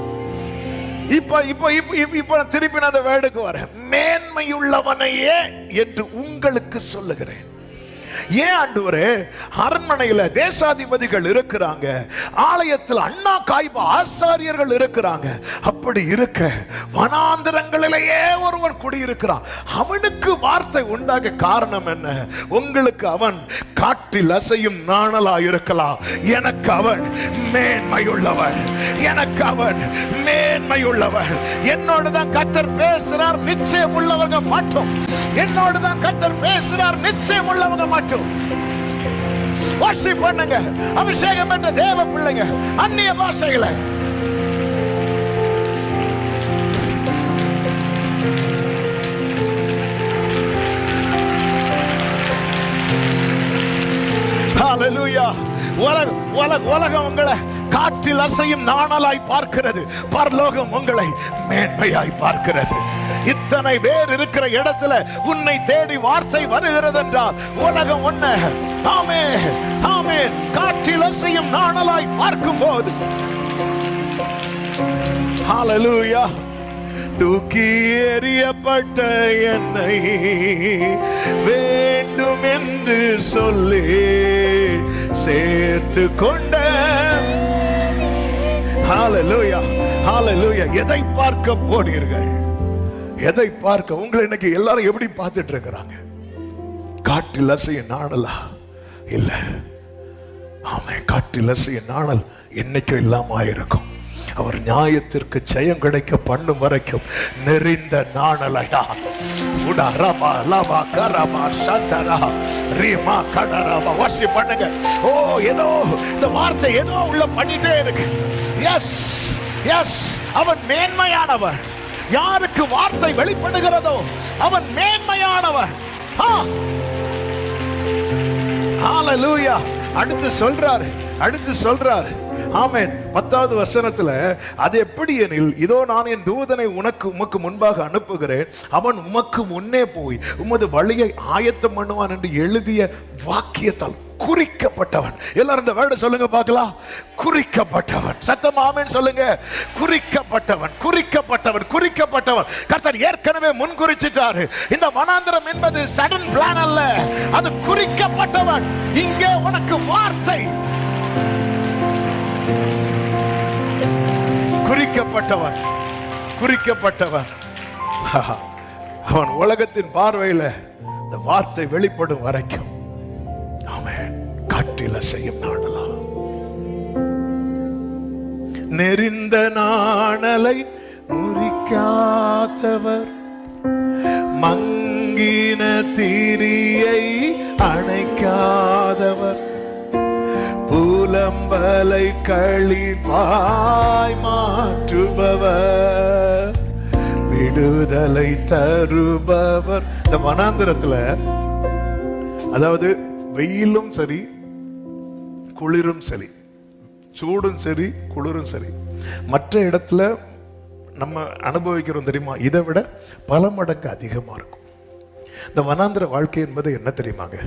இப்ப திருப்பி அந்த வேர்டுக்கு வர, மேன்மையுள்ளவனையே என்று உங்களுக்கு சொல்லுகிறேன். ஏன் ஆண்டவரே? அரண்மனையில தேசாதிபதிகள் இருக்கிறாங்க, ஆலயத்தில் அண்ணா காய்பா ஆசாரியர்கள் இருக்கிறாங்க. அப்படி இருக்க வனாந்திரங்களிலேயே ஒருவன் குடியிருக்கிறான். அவனுக்கு வார்த்தை உண்டாக காரணம் என்ன? உங்களுக்கு அவன் காற்றில் அசையும் நாணலா இருக்கலாம், எனக்கு அவன் மேன்மையுள்ளவன், எனக்கு அவன் மேன்மையுள்ளவன். என்னோடு தான் கர்த்தர் பேசுறார், நிச்சயம் உள்ளவங்க மாட்டோம். என்னோடு தான் கர்த்தர் பேசுறார், நிச்சயம் உள்ளவங்க மாட்டோம். வர்ஷிப் பண்ணுங்க, அபிஷேகம் பெற்ற தேவ பிள்ளைங்க, அந்நிய பாஷைகளை. ஹalleluya. உலகம் உங்களை காற்றில் அசையும் நாணலாய் பார்க்கிறது, பரலோகம் உங்களை மேன்மையாய் பார்க்கிறது. இத்தனை பேர் இருக்கிற இடத்துல உன்னை தேடி வார்த்தை வருகிறது என்றால் உலகம் உன்னை ஆமென் ஆமென் காற்றில் அசையும் நாணலாய் பார்க்கும் போது ஹalleluya. தூக்கி எறியப்பட்ட என்னை வேண்டும் என்று சொல்லி சேர்த்து கொண்ட. ஹalleluya ஹalleluya. எதை பார்க்க போனீர்கள்? எதை பார்க்க? உங்களை இன்னைக்கு எல்லாரும் எப்படி பார்த்துட்டு இருக்கிறாங்க? காற்றில் அசையும் நாணலா? இல்ல. ஆமே, காற்றில் அசையும் நாணல் என்னைக்கும் இல்லாம இருக்கும். அவர் நியாயத்திற்கு ஜெயம் கிடைக்க பண்ணும் வரைக்கும் நெறிந்த நாணலையா. பண்ணுங்க. ஓ, ஏதோ இந்த வார்த்தை ஏதோ உள்ள பண்ணிட்டே இருக்கு. எஸ் எஸ், அவன் மேன்மையானவர். யாருக்கு வார்த்தை வெளிப்படுகிறதோ அவன் மேன்மையானவர். ஹalleluya. அடுத்து சொல்றாரு ஆமென். 10வது வசனத்துல, அது எப்படி எனில், இதோ நான் என் தூதனை உமக்கு முன்பாக அனுப்புகிறேன், அவன் உமக்கு முன்னே போய் உமது வழியை ஆயத்தம் பண்ணுவான் என்று எழுதிய வாக்கியத்தால் குறிக்கப்பட்டவன். எல்லாரும் இந்த வேர்டு சொல்லுங்க பார்க்கலாம். குறிக்கப்பட்டவன். சத்தம் ஆமென் சொல்லுங்க. குறிக்கப்பட்டவன். கர்த்தர் ஏற்கனவே முன்குறிச்சிட்டாரு. இந்த வனாந்திரம் என்பது சடன் பிளான் அல்ல, அது குறிக்கப்பட்டவன். இங்கே உனக்கு வார்த்தை. குறிக்கப்பட்டவன் அவன் உலகத்தின் பார்வையில இந்த வார்த்தை வெளிப்படும் வரைக்கும் ஆமென் காற்றில் அசையும் நாணலா. நெறிந்த நாணலை முறிக்க அணைக்காதவர், மங்கின திரியை அணைக்காதவர், புலம்பலை களிப்பாய் மாற்றுபவர், விடுதலை தருபவர். இந்த வனாந்திரத்துல, அதாவது வெயிலும் சரி குளிரும் சரி, சூடும் சரி குளிரும் சரி, மற்ற இடத்துல நம்ம அனுபவிக்கிறோம் தெரியுமா, இதை விட பல மடங்கு அதிகமா இருக்கும். இந்த வனாந்திர வாழ்க்கை என்பது என்ன தெரியுமாங்க,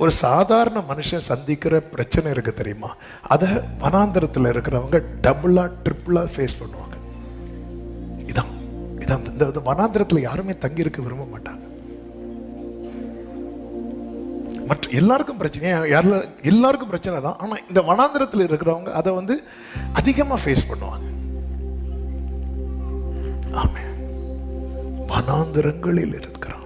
ஒரு சாதாரண மனுஷன் சந்திக்கிற பிரச்சனை இருக்கு தெரியுமா, அதை வனாந்திரத்தில் இருக்கிறவங்க டபுளா ட்ரிபிளா ஃபேஸ் பண்ணுவாங்க. இதான் இதான் இந்த வனாந்திரத்தில் யாருமே தங்கி இருக்க விரும்ப மாட்டாங்க. மற்ற எல்லாருக்கும் பிரச்சனை, எல்லாருக்கும் பிரச்சனை தான். ஆனா இந்த வனாந்திரத்தில் இருக்கிறவங்க அதை வந்து அதிகமா ஃபேஸ் பண்ணுவாங்க. ஆமென். வனாந்திரங்களில் இருக்கிறான்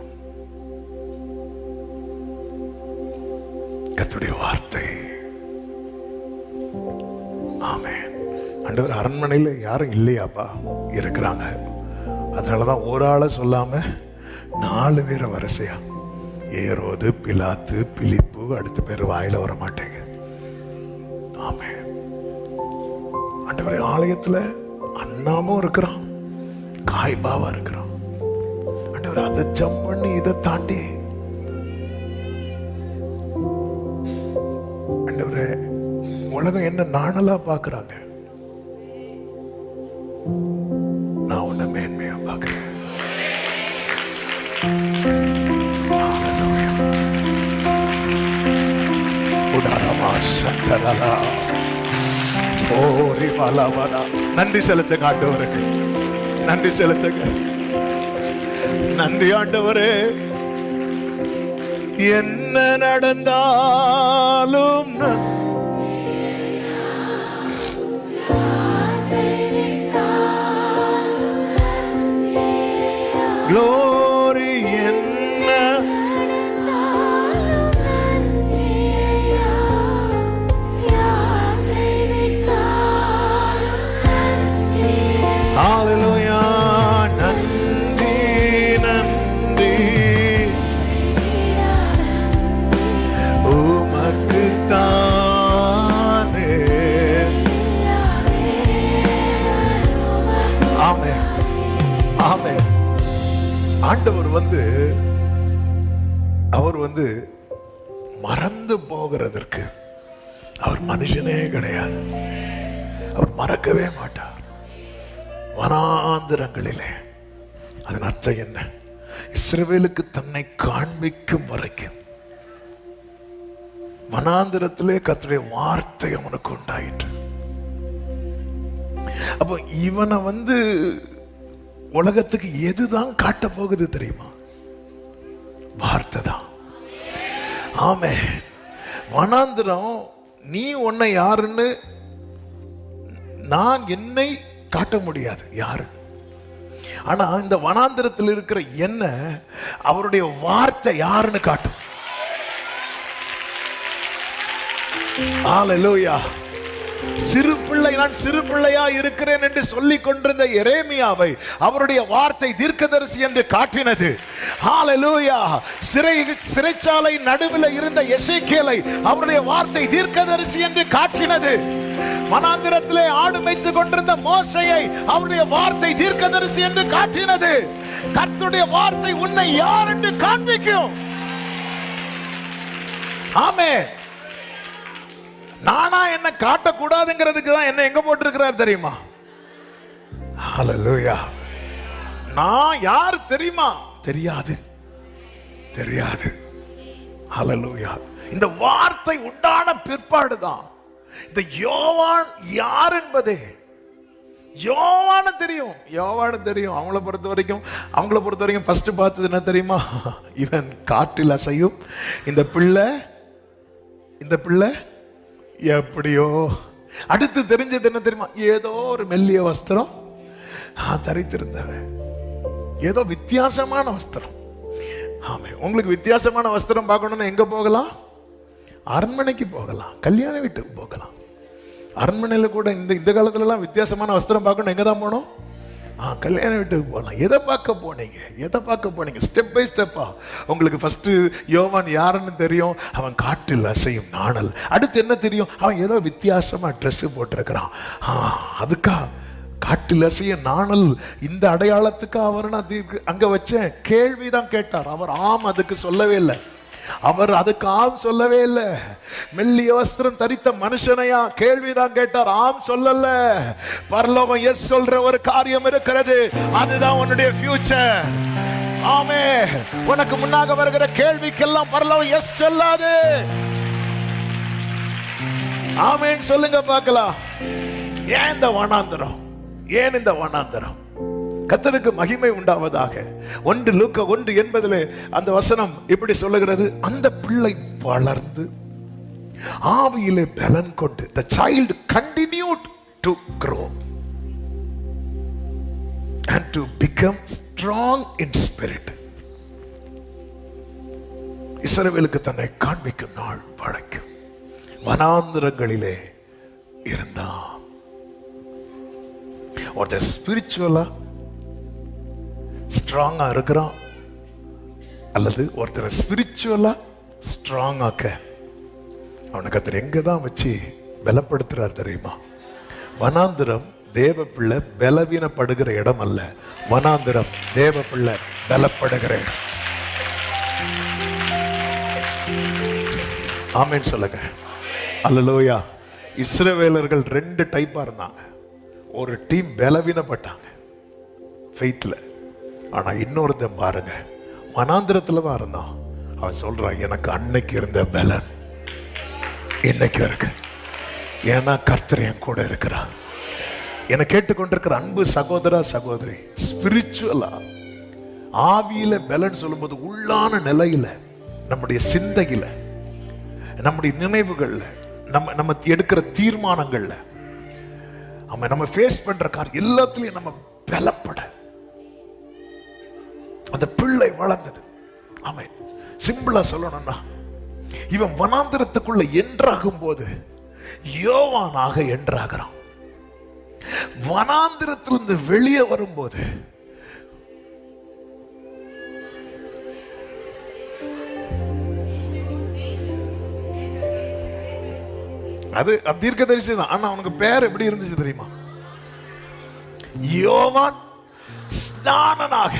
கர்த்தருடைய வார்த்தை. ஆமென். ஆண்டவர், அரண்மனையில் யாரும் இல்லையாப்பா? இருக்கிறாங்க. அதனாலதான் ஒரு ஆளை சொல்லாம 4 பேரை வரிசையா, ஏரோது, பிலாத்து, பிலிப்பு, அடுத்த பேர் வாயில வர மாட்டேங்க. ஆமென். ஆண்டவரே, ஆலயத்துல அண்ணாமும் இருக்கிறான், காய்பாவா இருக்கிறான். ஆண்டவரே, அதை ஜம்ப் பண்ணி இதை தாண்டி ஆண்டவரே, உலகம் என்ன நாணலா பாக்குறாங்க, நான் உன்னை மேன்மையா பாக்குறேன். நன்றி செலுத்துங்க ஆண்டவருக்கு, நன்றி செலுத்துங்க. நன்றி ஆண்டவரே. என்ன நடந்தாலும் glory, என்ன ஹalleluya. நன்றி நன்றி உமக்கு தானே. ஆமென், ஆமென். ஆண்டவர் அவர் மறந்து போகிறதற்கு அவர் மனுஷனே கிடையாது. அவர் மறக்கவே மாட்டார். வனாந்திரங்களிலே, அதன் அர்த்தம் என்ன? இஸ்ரவேலுக்கு தன்னை காண்பிக்கும் வரைக்கும் வனாந்திரத்திலே கர்த்தருடைய வார்த்தை அவனுக்கு உண்டாயிற்று. அப்போ இவனை உலகத்துக்கு எதுதான் காட்ட போகுது தெரியுமா? வார்த்தை தான். ஆமே. வனாந்திரம், நீ உன்னை யாருன்னு, நான் என்னை காட்ட முடியாது யாரு. ஆனா இந்த வனாந்திரத்தில் இருக்கிற என்ன அவருடைய வார்த்தை யாருன்னு காட்டும். ஹalleluya. சிறு பிள்ளை, நான் சிறு பிள்ளையா இருக்கிறேன் என்று சொல்லிக் கொண்டிருந்த எரேமியாவை அவருடைய வார்த்தை தீர்க்கதரிசி என்று காட்டினது. ஹalleluya. சிறைச்சாலை நடுவில் இருந்த எசேக்கியேலை அவருடைய வார்த்தை தீர்க்கதரிசி என்று காட்டினது. வனாந்திரத்திலே ஆடு மேய்த்துக் கொண்டிருந்த மோசேயை அவருடைய வார்த்தை தீர்க்கதரிசி என்று காட்டினது. கர்த்தருடைய வார்த்தை உன்னை யார் என்று காண்பிக்கும். ஆமென். நானா என்ன காட்டக்கூடாதுங்கிறதுக்கு தான் என்ன எங்க போட்டிருக்கிறார் தெரியுமா? ஹalleluya. நான் யார் தெரியுமா? தெரியாது, தெரியாது. ஹalleluya. இந்த வார்த்தை உண்டான பிற்பாடுதான் இந்த யோவான் யார் என்பதே யோவான தெரியும். அவங்கள பொறுத்த வரைக்கும் ஃபர்ஸ்ட் பார்த்தது என்ன தெரியுமா? இவன் காற்றில் அசையும் இந்த பிள்ளை எப்படியோ. அடுத்து தெரிஞ்சது என்ன தெரியுமா? ஏதோ ஒரு மெல்லிய வஸ்திரம் தரித்திருந்தவன், ஏதோ வித்தியாசமான வஸ்திரம். ஆமே. உங்களுக்கு வித்தியாசமான வஸ்திரம் பார்க்கணும்னா எங்க போகலாம்? அரண்மனைக்கு போகலாம், கல்யாண வீட்டுக்கு போகலாம். அரண்மனையில கூட இந்த காலத்துல எல்லாம் வித்தியாசமான வஸ்திரம் பார்க்கணும் எங்க தான் போகணும்? கல்யாண வீட்டுக்கு போகலாம். எதை பார்க்க போனீங்க? ஸ்டெப் பை ஸ்டெப்பா. உங்களுக்கு ஃபர்ஸ்ட் யோவான் யாருன்னு தெரியும், அவன் காட்டில் அசையும் நாணல். அடுத்து என்ன தெரியும், அவன் ஏதோ வித்தியாசமா ட்ரெஸ் போட்டிருக்கிறான். அதுக்கா காட்டில் அசையும் நாணல், இந்த அடையாளத்துக்கு அவர் நான் அங்க வச்சேன். கேள்விதான் கேட்டார் அவர். அதுக்கு சொல்லவே இல்லை. அவர் அதுக்கு சொல்லவே இல்லை. மெல்லிய வஸ்திரம் தரித்த மனுஷனையா கேள்விதான் கேட்டார், சொல்லல. பரலோகம் எஸ் சொல்ற ஒரு காரியம் இருக்கிறது, அதுதான் உன்னுடைய ஃபியூச்சர். ஆமே. உனக்கு முன்னாக வருகிற கேள்விக்கெல்லாம் பரலோகம் எஸ் சொல்லாது. ஆமேன்னு சொல்லுங்க பார்க்கலாம். ஏன் இந்த வனாந்தரம்? கர்த்தருக்கு மகிமை உண்டாவதாக. 1 லூக்கா 1:80 அந்த வசனம் இப்படி சொல்லுகிறது, அந்த பிள்ளை வளர்ந்து ஆவியிலே பலன் கொண்டு, the child continued to grow and to become strong in spirit. இஸ்ரவேலுக்கு தன்னை காண்பிக்கும் நாள் வரைக்கும் வனாந்திரங்களிலே இருந்தான். ஒருத்தர் ஸ்பிரிச்சுவலா ஸ்ட்ராங்கா இருக்கிறான், அல்லது ஒருத்தரை ஸ்பிரிச்சுவலா ஸ்ட்ராங் ஆக்க அவனுக்கு கர்த்தர் எங்கதான் வச்சு பலப்படுத்துறார் தெரியுமா? வனாந்திரம் தேவ பிள்ளை பலவீனப்படுகிற இடம் அல்ல, வனாந்திரம் தேவ பிள்ளை பலப்படுகிற இடம். ஆமென் சொல்லுங்க. அல்லேலூயா. இஸ்ரவேலர்கள் 2 டைப்பா இருந்தாங்க. ஒரு டீம் பலவீனப்பட்டாங்க ஃபெய்த்ல. ஆனா இன்னொருத்தன் பாருங்க, வனாந்திரத்துல தான் இருந்தான். அவன் சொல்றான், எனக்கு அன்னைக்கு இருந்த பலன் இன்னைக்கு இருக்கு. ஏன்னா கர்த்தர் என் கூட இருக்கிறான். என்னை கேட்டுக்கொண்டிருக்கிற அன்பு சகோதரா சகோதரி, ஸ்பிரிச்சுவலா ஆவியில பலன் சொல்லும்போது உள்ளான நிலையில, நம்முடைய சிந்தையில, நம்முடைய நினைவுகள்ல, நம்ம எடுக்கிற தீர்மானங்கள்ல, நம்ம ஃபேஸ் பண்ற காரியம் எல்லாத்துலயும் நம்ம பலப்பட அந்த பிள்ளை வளர்ந்தது. ஆமென். சிம்பிளா சொல்லணும்னா, இவன் வனாந்திரத்துக்குள்ள என்றாகும் போது யோவானாக என்றாகிறான். வனாந்திரத்திலிருந்து வெளியே வரும்போது அது தீர்க்கதரிசி தான். ஆனா அவனுக்கு பேர் எப்படி இருந்துச்சு தெரியுமா? யோவான் ஸ்நானனாக.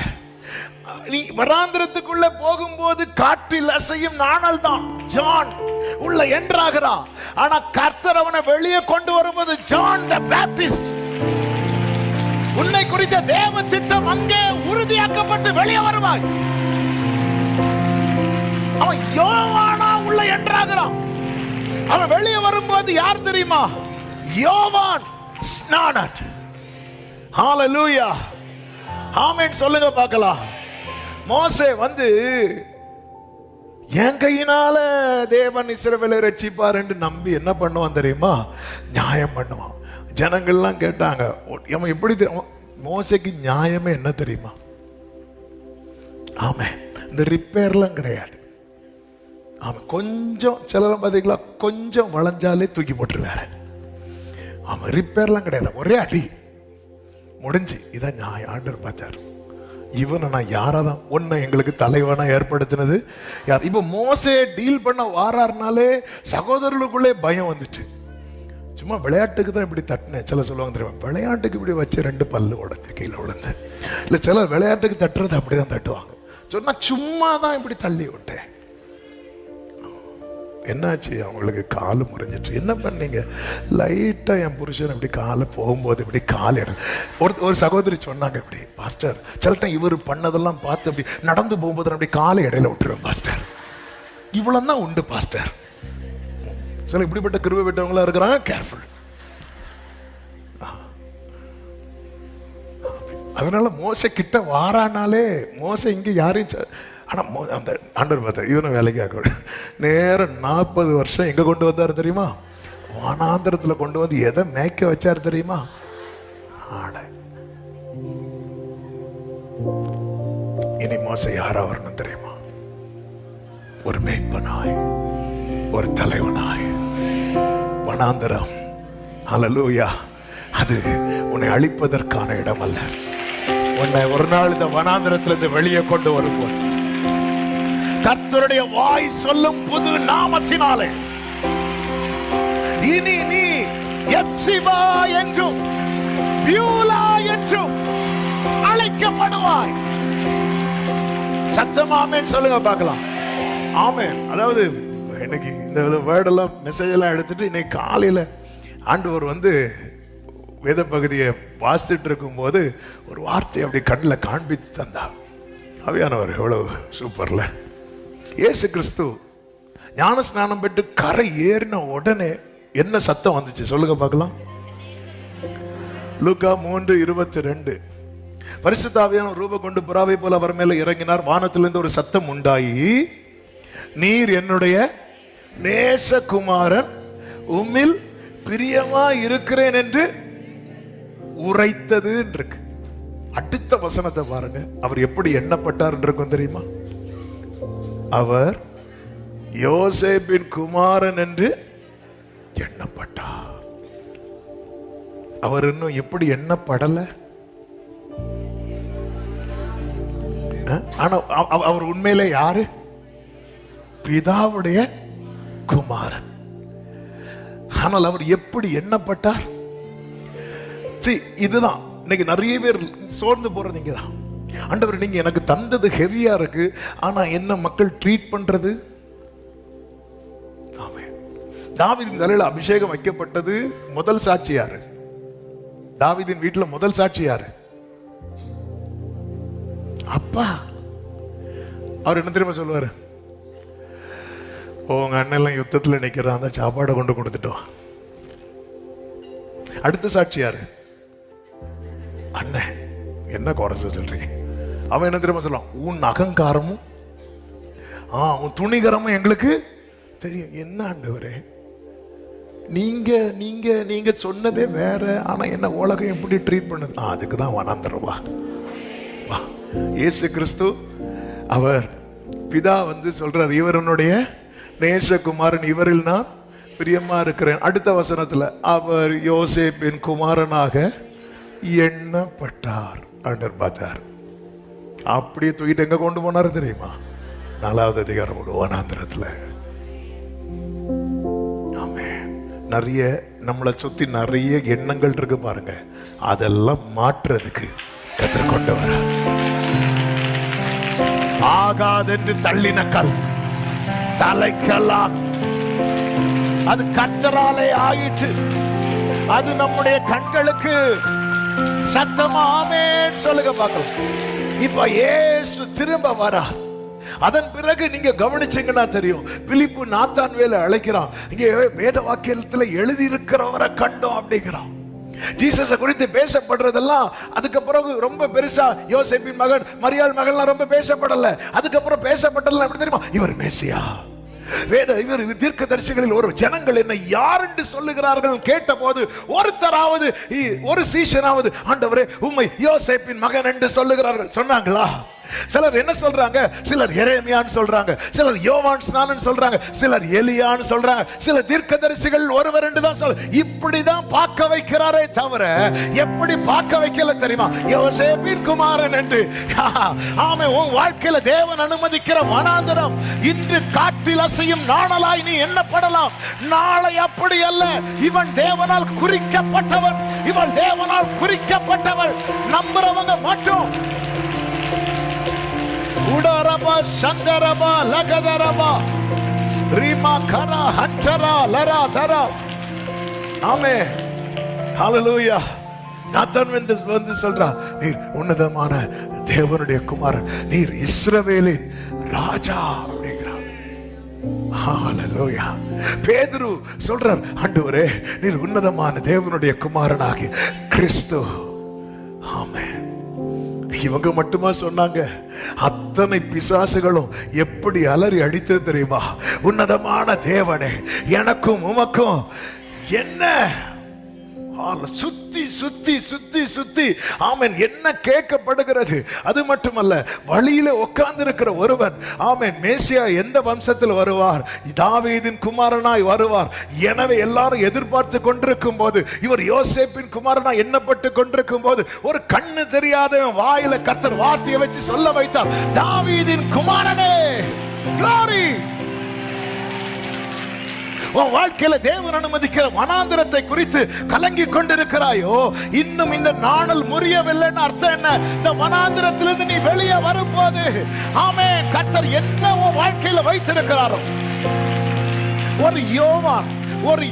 நீ வனாந்திரத்துக்குள்ள போகும்போது காற்றில் அசையும் நாணல் தான் ஜான் உள்ள என்றாகிறான். ஆனா கர்த்தர் அவனை வெளியே கொண்டு வரும்போது ஜான் தி பேப்டிஸ்ட். உன்னை குறித்த தேவ திட்டம் அங்கே உறுதியாக்கப்பட்டு வெளியே வருவாய். அவன் யோவானா உள்ள என்றாகிறான். அவன் வெளியே வரும்போது யார் தெரியுமா? யோவான் ஸ்நானன். ஹalleluya. ஆமென் சொல்லுங்க பார்க்கலாம். மோசே வந்து என் கையினால தேவன் இஸ்ரவேலை ரட்சிப்பார் என்று நம்பி என்ன பண்ணுவான் தெரியுமா? நியாயம் பண்ணுவான். ஜனங்கள்லாம் கேட்டாங்க, அவன் எப்படி தெரியும்? மோசேக்கு நியாயமே என்ன தெரியுமா? ஆமே, இந்த ரிப்பேர்லாம் கிடையாது. ஆமாம், கொஞ்சம் சிலரும் பார்த்தீங்களா, கொஞ்சம் வளைஞ்சாலே தூக்கி போட்டுருவாரு. ஆமாம், ரிப்பேர்லாம் கிடையாது, ஒரே அடி முடிஞ்சு. இதான் நியாயம். ஆண்டவர் பார்த்தார், இவனை நான் யாராதான் ஒன்ன எங்களுக்கு தலைவனா ஏற்படுத்தினது யார்? இப்போ மோசே டீல் பண்ண வாராருனாலே சகோதரர்களுக்குள்ளே பயம் வந்துட்டு. சும்மா விளையாட்டுக்கு தான் இப்படி தட்டினேன். சில சொல்லுவாங்க தெரியுமா, விளையாட்டுக்கு இப்படி வச்சு 2 பல்லு உடஞ்சு கீழே விழுந்தேன். இல்லை, சில விளையாட்டுக்கு தட்டுறது அப்படிதான் தட்டுவாங்க. சொன்னா சும்மா தான் இப்படி தள்ளி விட்டேன். என்னாச்சு? அவங்களுக்கு காலு முறிஞ்சிட்டு. என்ன பண்ணீங்க? லைட்டா என் புருஷன் இப்படி காலை போகும்போது இப்படி கால் ஒரு சகோதரி சொன்னாங்க, இப்படி பாஸ்டர் சில டைம் இவர் பண்ணதெல்லாம் பார்த்து அப்படி நடந்து போகும்போது அப்படி காலை இடையில விட்டுருவேன் பாஸ்டர். இவ்வளவு தான் உண்டு பாஸ்டர். சில இப்படிப்பட்ட கிருபை விட்டவங்களா இருக்கிறாங்க. கேர்ஃபுல். அதனால மோசே கிட்ட வாரானாலே, மோசே இங்க யாரையும், ஆனா அந்த ஆண்டவர் பார்த்தா இவனை வேலைக்கு ஆக்க நேரம் 40 வருஷம் எங்க கொண்டு வந்தாரு தெரியுமா? வனாந்திரத்துல கொண்டு வந்து எதை மேய்க்க வச்சாரு தெரியுமா? ஆடை. இனி மோசே யாரா வரணும் தெரியுமா? ஒரு மேய்ப்பனாய், ஒரு தலைவனாய். வனாந்திரம், ஹல்லேலூயா, அது உன்னை அழிப்பதற்கான இடம் அல்ல, உன்னை ஒரு நாள் இந்த வனாந்திரத்திலிருந்து வெளியே கொண்டு வரும்போது கர்த்தருடைய வாய் சொல்லும் புது நாமத்தினாலே இனி நீ எப்சிபா என்றும் பியூலா என்றும் அழைக்கப்படுவாய். சத்தமா ஆமென் சொல்லுங்க பார்க்கலாம். ஆமென். அதாவது இன்னைக்கு இந்த வேர்டெல்லாம் மெசேஜ் எல்லாம் எடுத்துட்டு இன்னைக்கு காலையில ஆண்டவர் வேத பகுதியை வாசித்துட்டு இருக்கும் போது ஒரு வார்த்தை அப்படி கண்ணில் காண்பித்து தந்தார். அவையானவர் எவ்வளவு சூப்பர்ல. இயேசு கிறிஸ்து ஞான ஸ்நானம் பெற்று கரை ஏறின உடனே என்ன சத்தம் வந்துச்சு சொல்லுங்க பார்க்கலாம். லூக்கா 3:22. பரிசுத்த ஆவியானவர் ரூபம் கொண்டு புறாவை போல அவர் மேல இறங்கினார். வானத்திலிருந்து ஒரு சத்தம் உண்டாயி, நீர் என்னுடைய நேசகுமாரன், உம்மில் பிரியமா இருக்கிறேன் என்று உரைத்தது இருக்கு. அடுத்த வசனத்தை பாருங்க. அவர் எப்படி எண்ணப்பட்டார் இருக்கும் தெரியுமா? அவர் யோசேப்பின் குமாரன் என்று எண்ணப்பட்டார். அவர் இன்னும் எப்படி எண்ணப்படல. ஆனா அவர் உண்மையிலே யாரு? பிதாவுடைய குமாரன். ஆனால் அவர் எப்படி எண்ணப்பட்டார்? இதுதான் இன்னைக்கு நிறைய பேர் சோர்ந்து போறது. நீங்க தான் ஆண்டவர், நீங்க எனக்கு தந்தது ஹெவியா இருக்கு, ஆனா என்ன மக்கள் ட்ரீட் பண்றது? தாவீதின் தலையில அபிஷேகம் வைக்கப்பட்டது முதல் சாட்சி யாரு? தாவீதின் வீட்டுல முதல் சாட்சி யாரு? அப்பா. அவர் என்ன தெரியுமா சொல்லுவாரு? உங்க அண்ணன் எல்லாம் யுத்தத்துல நிக்கிறான், அந்த சாப்பாடை கொண்டு கொடுத்துட்டோம். அடுத்த சாட்சி யாரு? அண்ணன். என்ன குறைச்ச சொல்றீங்க? அவன் என்ன தெரியுமா சொல்லுவான்? உன் அகங்காரமும் உன் துணிகரமும் எங்களுக்கு தெரியும். என்ன ஆண்டவரே, நீங்க நீங்க நீங்க சொன்னதே வேற, ஆனா என்ன உலகம் எப்படி ட்ரீட் பண்ணுது? அதுக்கு தான் வனாந்தரவா. இயேசு கிறிஸ்து அவர் பிதா சொல்றார், இவருடைய நேசகுமாரன், இவரில் நான் பிரியமா இருக்கிறேன். அடுத்த வசனத்துல அவர் யோசேப்பின் குமாரனாக எண்ணப்பட்டார். ஆண்டவர் பார்த்தார், அப்படியே தூக்கிட்டு எங்க கொண்டு போனாரு தெரியுமா? 4வது அதிகாரம் வனாந்திரத்துல. நிறைய நம்மளை சுத்தி நிறைய எண்ணங்கள் இருக்கு பாருங்க, அதெல்லாம் மாற்றுறதுக்கு கர்த்தர் கொண்டு வர. ஆகாதென்று தள்ளின கல் தலைக்கல்லா அது கர்த்தராலே ஆயிற்று. அது நம்முடைய கண்களுக்கு சத்தமா ஆமென் சொல்லுங்க பார்க்கலாம். இப்ப இயேசு திரும்ப வரா. அதன் பிறகு நீங்க கவனிச்சீங்கன்னா தெரியும், பிலிப்பு நாத்தான் வேலை அழைக்கிறான். இங்கே வேத வாக்கியத்துல எழுதி இருக்கிறவரை கண்டோம் அப்படிங்கிறான். ஜீசஸை குறித்து பேசப்படுறதெல்லாம் அதுக்கு பிறகு ரொம்ப பெருசா யோசேப்பின் மகன் மரியாள் மகள்லாம் ரொம்ப பேசப்படல. அதுக்கப்புறம் பேசப்பட்டதெல்லாம் எப்படி தெரியுமா? இவர் மேசியா. இவர் தீர்க்கதரிசிகளில் ஒரு ஜனங்கள் என்ன யார் என்று சொல்லுகிறார்கள் கேட்ட போது ஒருத்தராவது ஒரு சீஷனாவது ஆண்டவரே உம்மை யோசேப்பின் மகன் என்று சொல்லுகிறார்கள் சொன்னாங்களா? சிலர் என்ன சொல்றாங்க? சிலர் எரேமியான்னு சொல்றாங்க, சிலர் யோவான் ஸ்நானன் சொல்றாங்க, சிலர் எலியான்னு சொல்றாங்க, சில தீர்க்கதரிசிகள் ஒருவர் என்று தான் சொல்ல. இப்படிதான் பார்க்க வைக்கிறாரே தவிர எப்படி பார்க்க வைக்கல தெரியுமா? யோசேப்பின் குமாரன் என்று. ஆமே, உன் வாழ்க்கையில தேவன் அனுமதிக்கிற வனாந்தரம் இன்று காற்றில் அசையும் நாணலாய் நீ எண்ணப்படலாம். நாளை அப்படி அல்ல. இவன் தேவனால் குறிக்கப்பட்டவன், இவள் தேவனால் குறிக்கப்பட்டவள். நம்புறவங்க மட்டும் உடரபா சங்கரபா லகதரபா ரிமா கரா ஹண்டரா லரா தரா. ஆமென், ஹல்லேலூயா. நாத்தான் சொல்றா, நீர் உன்னதமான தேவனுடைய குமாரன், நீர் இஸ்ரவேலின் ராஜா அப்படிங்கிறார். ஹல்லேலூயா. பேதுரு சொல்றார், ஆண்டவரே நீர் உன்னதமான தேவனுடைய குமாரனாகி கிறிஸ்து. ஆமென். இவங்க மட்டுமா சொன்னாங்க? அத்தனை பிசாசுகளும் எப்படி அலறி அடித்தது தெரியுமா? உன்னதமான தேவனே, எனக்கும் உமக்கும் என்ன? சுத்தி சுத்தி சுத்தி சுத்தி ஆமென் என்ன கேட்கப்படுகிறது. அது மட்டுமல்ல, வழியில உட்கார்ந்து இருக்கிற ஒருவன் ஆமென் மேசியா எந்த வம்சத்தில் வருவார், தாவீதின் குமாரனாய் வருவார். எனவே எல்லாரும் எதிர்பார்த்து கொண்டிருக்கும் போது, இவர் யோசேப்பின் குமாரனாய் எண்ணப்பட்டு கொண்டிருக்கும் போது, ஒரு கண்ணு தெரியாதவன் வாயில கர்த்தர் வார்த்தையை வச்சு சொல்ல வைத்தார், தாவீதின் குமாரனே. Glory. உன் வாழ்க்கையில தேவன் அனுமதிக்கிற வனாந்திரத்தை குறித்து கலங்கி கொண்டிருக்கிறாயோ, இன்னும் இந்த நாணல் முறியவில்லைன்னு அர்த்தம் என்ன? இந்த வனாந்திரத்திலிருந்து நீ வெளியே வரும்போது ஆமென் கர்த்தர் என்ன உன் வாழ்க்கையில வைத்திருக்கிறாரோ. ஒரு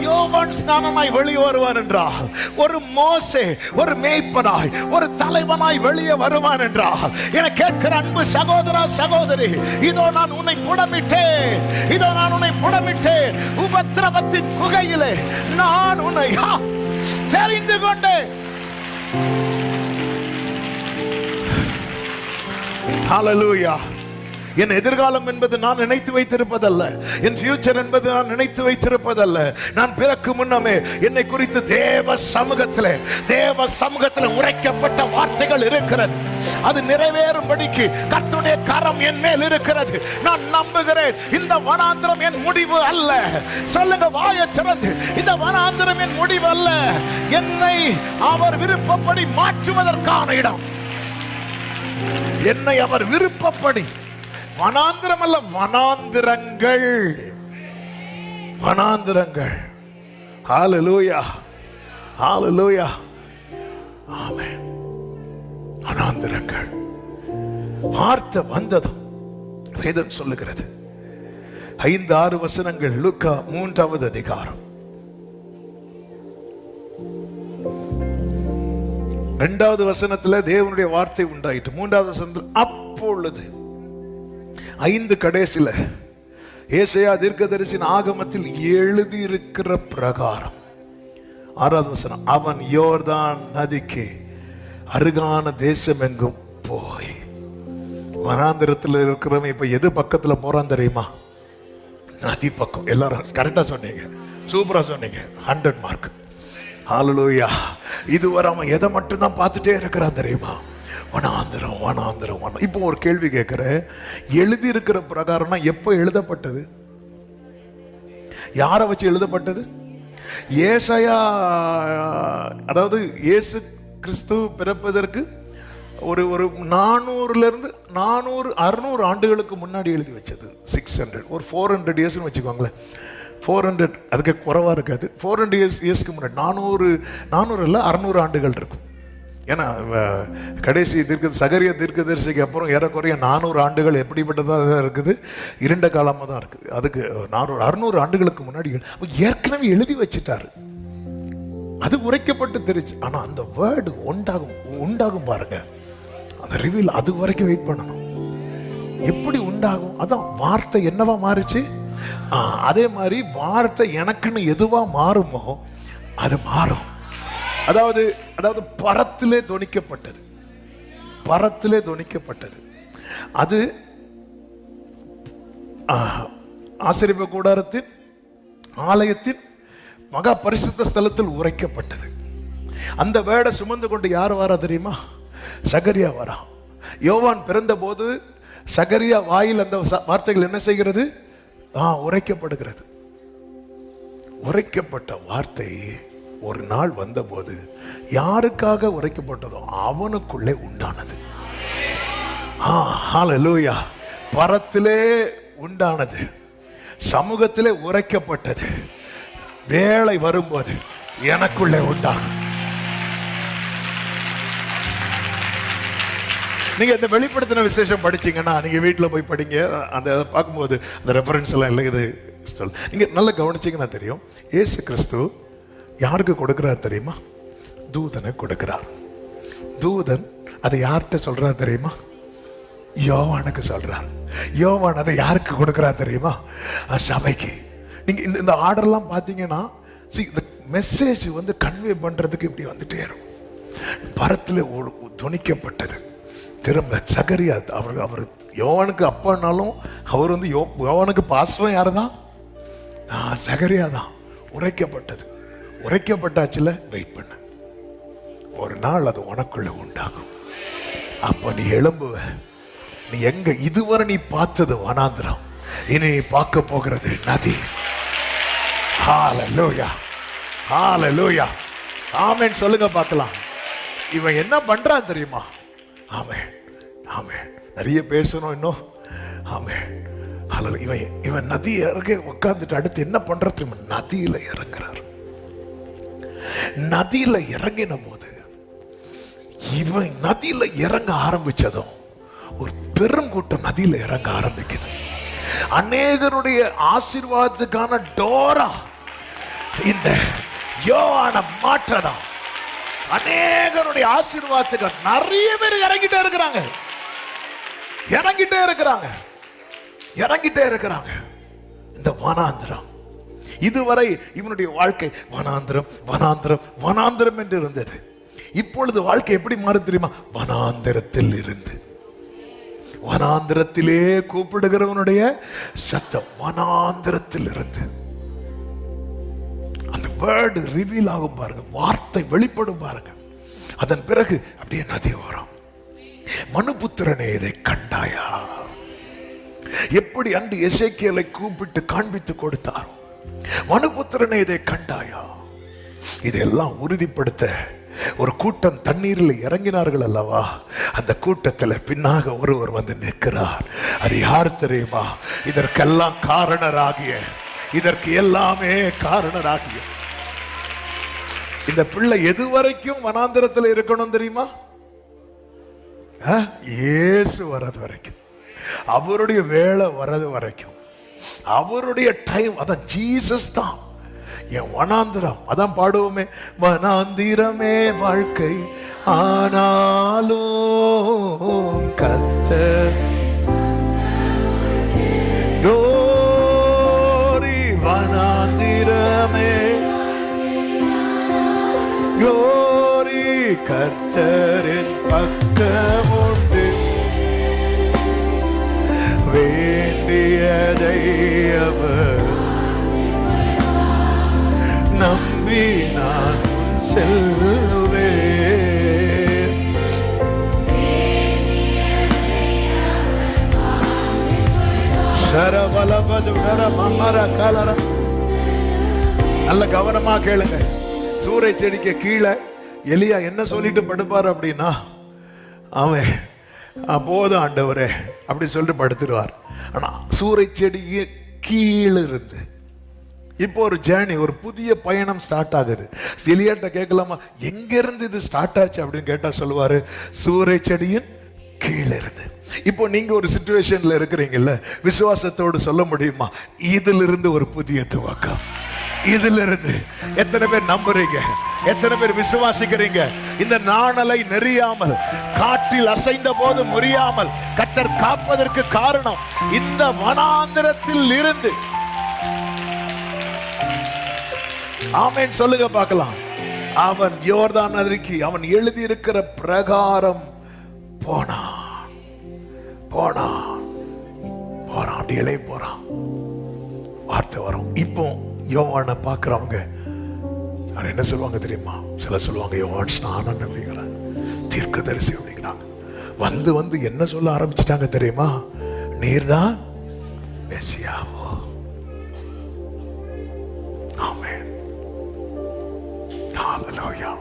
யோவான் ஸ்நானனாய் வெளியே வருவான் என்றால், ஒரு மோசே ஒரு மேய்ப்பனாய் ஒரு தலைவனாய் வெளியே வருவான் என்றால், என கேட்கிற அன்பு சகோதரா சகோதரி, இதோ நான் உன்னை புடமிட்டேன், உபத்திரவத்தின் குகையிலே நான் உன்னை தெரிந்து கொண்டேன். ஹல்லேலூயா. என் எதிர்காலம் என்பது நான் நினைத்து வைத்திருப்பதல்ல, என் ஃபியூச்சர் என்பது நான் நினைத்து வைத்திருப்பதல்ல. நான் பிறக்கு முன்னமே என்னை குறித்து தேவ சமூகத்தில் உரைக்கப்பட்ட வார்த்தைகள் இருக்கிறது. அது நிறைவேறும்படிக்கு கர்த்தருடைய கரம் என் மேல் இருக்கிறது. நான் நம்புகிறேன், இந்த வனாந்திரம் என் முடிவு அல்ல. சொல்லுங்க வாயை திறந்து, இந்த வனாந்திரம் என் முடிவு அல்ல. என்னை அவர் விருப்பப்படி மாற்றுவதற்கான இடம். என்னை அவர் விருப்பப்படி, வனாந்திரம் அல்ல, வனாந்திரங்கள். ஹல்லேலூயா, ஹல்லேலூயா, ஆமென். வனாந்திரங்கள். வார்த்தை வந்ததும் வேதம் சொல்லுகிறது, 5-6 வசனங்கள், லூக்கா 3வது அதிகாரம் 2வது வசனத்துல தேவனுடைய வார்த்தை உண்டாயிற்று. 3வது வசனத்தில் அப்பொழுது 5 கடைசில ஏசாயா தீர்க்கதரிசியின் ஆகமத்தில் எழுதியிருக்கிற பிரகாரம் 6வது வசனம், அவன் யோர்தான் நதிக்கு அருகான தேசம் எங்கும் போய். வனாந்திரத்தில் இருக்கிறவன் இப்ப எது பக்கத்துல போறான் தெரியுமா? நதி பக்கம். எல்லாரும் கரெக்டா சொன்னீங்க, சூப்பரா சொன்னீங்க, 100 மார்க். ஹல்லேலூயா. இதுவரை அவன் எதை மட்டும் தான் பார்த்துட்டே இருக்கிறான் தெரியுமா? வனாந்திரம், வனாந்திரம், வனாந்திரம். இப்போ ஒரு கேள்வி கேட்கிறேன், எழுதி இருக்கிற பிரகாரம்னா எப்போ எழுதப்பட்டது? யாரை வச்சு எழுதப்பட்டது? ஏசாயா, அதாவது இயேசு கிறிஸ்து பிறப்பதற்கு ஒரு 600 ஆண்டுகளுக்கு முன்னாடி எழுதி வச்சது. 600, ஒரு 400 இயர்ஸ்னு வச்சுக்கோங்களேன். 400 அதுக்கு குறைவா இருக்காது. 400 இயர்ஸ்க்கு முன்னாடி 400 இல்லை 600 ஆண்டுகள் இருக்கும். ஏன்னா கடைசி சகரியா தீர்க்கதரிசிக்கு அப்புறம் ஏறக்குறைய 400 ஆண்டுகள் எப்படிப்பட்டதாக இருக்குது? இருண்ட காலமாக தான் இருக்குது. அதுக்கு 600 ஆண்டுகளுக்கு முன்னாடி ஏற்கனவே எழுதி வச்சுட்டாரு. அது உரைக்கப்பட்டு தெரிச்சு. ஆனா அந்த வேர்டு உண்டாகும் பாருங்க, அந்த ரிவீல் அது வரைக்கும் வெயிட் பண்ணணும். எப்படி உண்டாகும்? அதான் வார்த்தை என்னவா மாறுச்சு. அதே மாதிரி வார்த்தை எனக்குன்னு எதுவா மாறுமோ அது மாறும். அதாவது பரத்திலே தொனிக்கப்பட்டது. அது ஆசரிப்பு கூடாரத்தின் ஆலயத்தின் மகா பரிசுத்த ஸ்தலத்தில் உரைக்கப்பட்டது. அந்த வேடை சுமந்து கொண்டு யார் வரா தெரியுமா? சகரியா வரா. யோவான் பிறந்த போது சகரியா வாயில் அந்த வார்த்தைகள் என்ன செய்கிறது? உரைக்கப்படுகிறது. உரைக்கப்பட்ட வார்த்தை ஒரு நாள் வந்தபோது யாருக்காக உரைக்கப்பட்டதோ அவனுக்குள்ளே உண்டானது. ஹல்லேலூயா. பரத்திலே உண்டானது, சமூகத்திலே உரைக்கப்பட்டது. வேளை வரும்போது எனக்குள்ளே உண்டாகும். நீங்க இந்த வெளிப்படுத்தின விசேஷம் படிச்சீங்கன்னா, நீங்க வீட்டில் போய் படிங்க. அந்த பார்க்கும்போது அந்த ரெஃபரன்ஸ் எல்லாம் இல்லை, இது நீங்க நல்லா கவனிச்சீங்கன்னா தெரியும். இயேசு கிறிஸ்து யாருக்கு கொடுக்கிறார் தெரியுமா? தூதனை கொடுக்கிறார். தூதன் அதை யார்கிட்ட சொல்றார் தெரியுமா? யோவானுக்கு சொல்றார். யோவான் அதை யாருக்கு கொடுக்கிறார் தெரியுமா? சபைக்கு. நீங்க இந்த ஆர்டர்லாம் பார்த்தீங்கன்னா, இந்த மெசேஜ் வந்து கன்வே பண்றதுக்கு இப்படி வந்துட்டே இருக்கும். பரத்தில் துணிக்கப்பட்டது. திரும்ப சகரியா, அவர் யோவானுக்கு அப்பானாலும் அவர் வந்து யோவானுக்கு பாஸ்டரும் யாரு தான்? சகரியா தான். உரைக்கப்பட்டது. உரைக்கப்பட்டாச்சுல, வெயிட் பண்ண. ஒரு நாள் அது உனக்குள்ள உண்டாகும். அப்ப நீ எழும்புவ. நீ எங்க இதுவரை நீ பார்த்தது வனாந்திரம், இனி நீ பார்க்க போகிறது நதி. ஹalleluya, ஹalleluya, ஆமென் சொல்லுங்க பார்க்கலாம். இவன் என்ன பண்றான் தெரியுமா? ஆமென், ஆமென். நிறைய பேசணும் இன்னும். ஆமென், ஹalleluya. இவன் நதி இறங்க உட்கார்ந்துட்டு அடுத்து என்ன பண்றது தெரியுமா? நதியில இறங்குறார். நதியில இறங்கின போது இவன் நதியில இறங்க ஆரம்பிச்சதும் ஒரு பெருங்கூட்டம் நதியில இறங்க ஆரம்பிக்குது. அநேகருடைய ஆசீர்வாதத்துக்கான டோரா இந்த யோவான மாற்றதா. அநேகருடைய ஆசீர்வாதத்துக்கு நிறைய பேர் இறங்கிட்டே இருக்கிறாங்க, இறங்கிட்டே இருக்கிறாங்க, இறங்கிட்டே இருக்கிறாங்க. இந்த வனாந்திரம், இதுவரை இவனுடைய வாழ்க்கை வனாந்திரம் வனாந்திரம் வனாந்திரம் என்று இருந்தது. இப்பொழுது வாழ்க்கை எப்படி மாறு தெரியுமா? வனாந்திரத்தில் இருந்து, வனாந்திரத்திலே கூப்பிடுகிறவனுடைய சத்தம், வனாந்திரத்தில் இருந்து அந்த வேர்டு ரிவீல் ஆகும் பாருங்க, வார்த்தை வெளிப்படும் பாருங்க. அதன் பிறகு அப்படியே நதி ஓரம். மனுபுத்திரனே இதை கண்டாயா? எப்படி அன்று எசேக்கியேலை கூப்பிட்டு காண்பித்து கொடுத்தார். மனுபுத்திரனே இதை கண்டாயா? இதெல்லாம் உறுதிப்படுத்த ஒரு கூட்டம் தண்ணீரில் இறங்கினார்கள் அல்லவா? அந்த கூட்டத்தில் பின்னாக ஒருவர் வந்து நிற்கிறார். அது யார் தெரியுமா? இதற்கெல்லாம் காரணராகிய, இதற்கு எல்லாமே காரணராகிய இந்த பிள்ளை எதுவரைக்கும் வனாந்திரத்தில் இருக்கணும் தெரியுமா? இயேசு வர்றது வரைக்கும், அவருடைய வேலை வர்றது வரைக்கும், அவருடைய டைம். அதான் ஜீசஸ் தான் என் வனாந்திரம். அதான் பாடுவோமே, வனாந்திரமே வாழ்க்கை ஆனாலும் கர்த்தர் கோரி. வனாந்திரமே கோரி, கர்த்தரின் பக்கம் உண்டு, வேண்டியதை அவர் நம்பி நான் செல்வேன். நல்ல கவனமா கேளுங்க. சூறை செடிக்கு கீழே எலியா என்ன சொல்லிட்டு படுப்பார் அப்படின்னா, அவன் போதும் ஆண்டவரே அப்படி சொல்லிட்டு படுத்துருவார். ஆனா சூறை செடிக்கு கீழே இருந்து இப்போ ஒரு ஜேர்னி, ஒரு புதிய பயணம் ஸ்டார்ட் ஆகுது. எலியாட்ட கேட்கலாமா, எங்க இருந்து இது ஸ்டார்ட் ஆச்சு அப்படின்னு கேட்டா சொல்லுவாரு, சூறை செடியின் கீழே இருந்து. இப்போ நீங்க ஒரு சிச்சுவேஷன்ல இருக்கிறீங்கல்ல, விசுவாசத்தோடு சொல்ல முடியுமா, இதுல இருந்து ஒரு புதிய துவக்கம். இதுல இருந்து எத்தனை பேர் நம்புறீங்க? எத்தனை பேர் விசுவாசிக்கிறீங்க? இந்த நாணலை நெறியாமல், காற்றில் அசைந்த போது முறியாமல் கர்த்தர் காப்பதற்கு காரணம் இந்த வனாந்திரத்தில் இருந்து. ஆமென் சொல்லுங்க பார்க்கலாம். அவன் யோர்தான் நதிக்கு அவன் எழுதி இருக்கிற பிரகாரம் போனான், போனான், போறான், அப்படி இளைய போறான். வார்த்தை வரும். இப்போ யோவானை பார்க்கிறவங்க என்ன சொல்லுவாங்க தெரியுமா? சில சொல்லுவாங்க யோவான் ஸ்நானன் அப்படிங்கிறாங்க, தீர்க்கதரிசி அப்படிங்கிறாங்க. வந்து வந்து என்ன சொல்ல ஆரம்பிச்சிட்டாங்க தெரியுமா? நீர்தான் மெசியாவோ. ஆமென், ஹalleluya.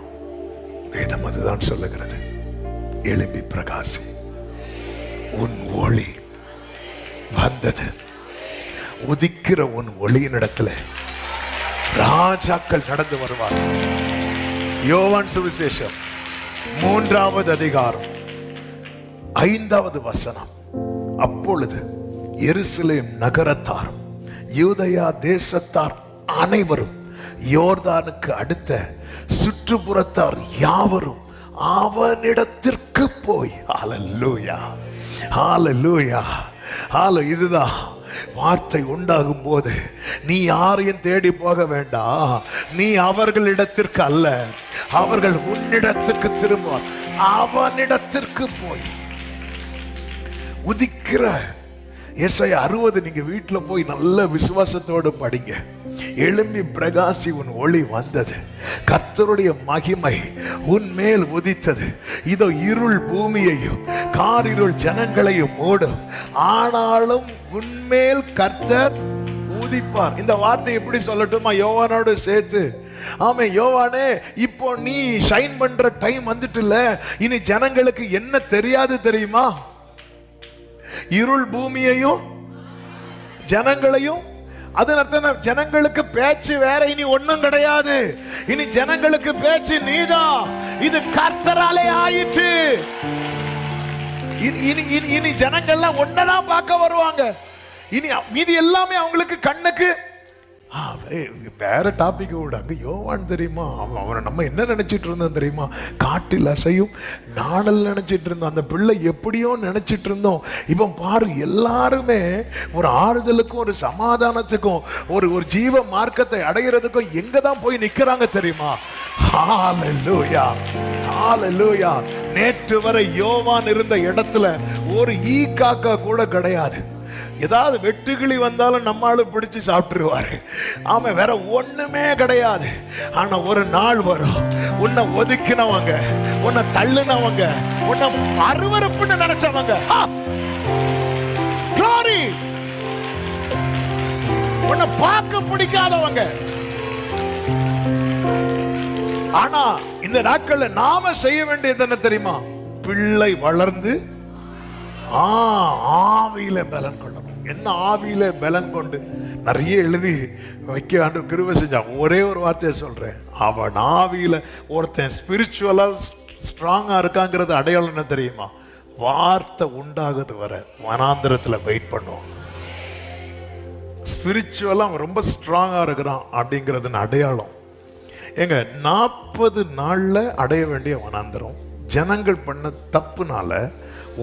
வேதம் அதுதான் சொல்லுகிறது. எழும்பி பிரகாசி, உன் ஒளி வந்தது. உதிக்கிற உன் ஒளியினிடத்துல ராஜாக்கள் நடந்து வருவார்கள். யோவான் சுவிசேஷம் 3வது அதிகாரம் 5வது வசனம். அப்பொழுது எருசலேம் நகரத்தாரும் யூதயா தேசத்தார் அனைவரும் யோர்தானுக்கு அடுத்த சுற்றுப்புறத்தார் யாவரும் அவனிடத்திற்கு போய், ஹalleluya, ஹalleluya, ஹalleluya. இதுதான் வார்த்தை உண்டாகும் போது நீ யாரையும் தேடி போக வேண்டாம். நீ அவர்களிடத்திற்கு அல்ல, அவர்கள் உன்னிடத்திற்கு திரும்புவார். அவனிடத்திற்கு போய் உதிக்கிற ஏசாயா 60 நீங்க வீட்டுல போய் நல்ல விசுவாசத்தோடு படிங்க. எழும்பி பிரகாசி, உன் ஒளி வந்தது, கர்த்தருடைய மகிமை உன்மேல் உதித்தது. இதோ இருள் பூமியையும் காரிருள் ஜனங்களையும் மூடும், ஆனாலும் உன்மேல் கர்த்தர் உதிப்பார். இந்த வார்த்தை எப்படி சொல்லட்டுமா யோவானோடு சேர்த்து? ஆமே, யோவானே, இப்போ நீ ஷைன் பண்ற டைம் வந்துட்டுல. இனி ஜனங்களுக்கு என்ன தெரியாது தெரியுமா? இருள் பூமியையும் ஜனங்களையும். அதன் அர்த்தம் ஜனங்களுக்கு பேச்சு வேற இனி ஒண்ணும் கிடையாது. இனி ஜனங்களுக்கு பேச்சு நீதான். இது கர்த்தராலே ஆயிற்று. இனி ஜனங்கள்லாம் ஒன்னதான் பார்க்க வருவாங்க. இனி மீதி எல்லாமே அவங்களுக்கு கண்ணுக்கு வேற டாபிக் விடாங்க. யோவான் தெரியுமா, அவனை நம்ம என்ன நினைச்சிட்டு இருந்தோம் தெரியுமா? காட்டில் அசையும் நாணல் நினைச்சிட்டு இருந்தோம். அந்த பிள்ளை எப்படியோ நினைச்சிட்டு இருந்தோம். இப்போ பாரு, எல்லாருமே ஒரு ஆறுதலுக்கும் ஒரு சமாதானத்துக்கும் ஒரு ஜீவ மார்க்கத்தை அடைகிறதுக்கும் எங்க தான் போய் நிக்கிறாங்க தெரியுமா? ஹalleluya, ஹalleluya. நேற்று வரை யோவான் இருந்த இடத்துல ஒரு ஈ காக்கா கூட கிடையாது. ஏதாவது வெட்டுக்கிளி வந்தாலும் நம்மால பிடிச்சு சாப்பிட்டுருவாரு. ஆமா, வேற ஒண்ணுமே கிடையாது. ஆனா ஒரு நாள் வரும், உன்னை ஒதுக்கினவங்க, உன்னை தள்ளுனவங்க, உன்னை அருவருப்புன்னு நினைச்சவங்க, உன்னை பார்க்க பிடிக்காதவங்க. ஆனா இந்த நாட்கள்ல நாம செய்ய வேண்டியது என்ன தெரியுமா? பிள்ளை வளர்ந்து ஆவியில பலன் கொள்ளணும். என்ன ஆவியில பலன் கொண்டு? நிறைய எழுதி வைக்க ஆண்டவர் கிருபை செஞ்சான். ஒரே ஒரு வார்த்தையை சொல்றேன், அவன் ஆவியில ஒருத்தன் ஸ்பிரிச்சுவலா ஸ்ட்ராங்கா இருக்காங்கிறது அடையாளம் என்ன தெரியுமா? வார்த்தை உண்டாகுது வர வனாந்திரத்துல வெயிட் பண்ணுவோம். ஸ்பிரிச்சுவலா அவன் ரொம்ப ஸ்ட்ராங்கா இருக்கிறான் அப்படிங்கிறது அடையாளம். எங்க 40 நாள்ல அடைய வேண்டிய வனாந்திரம் ஜனங்கள் பண்ண தப்புனால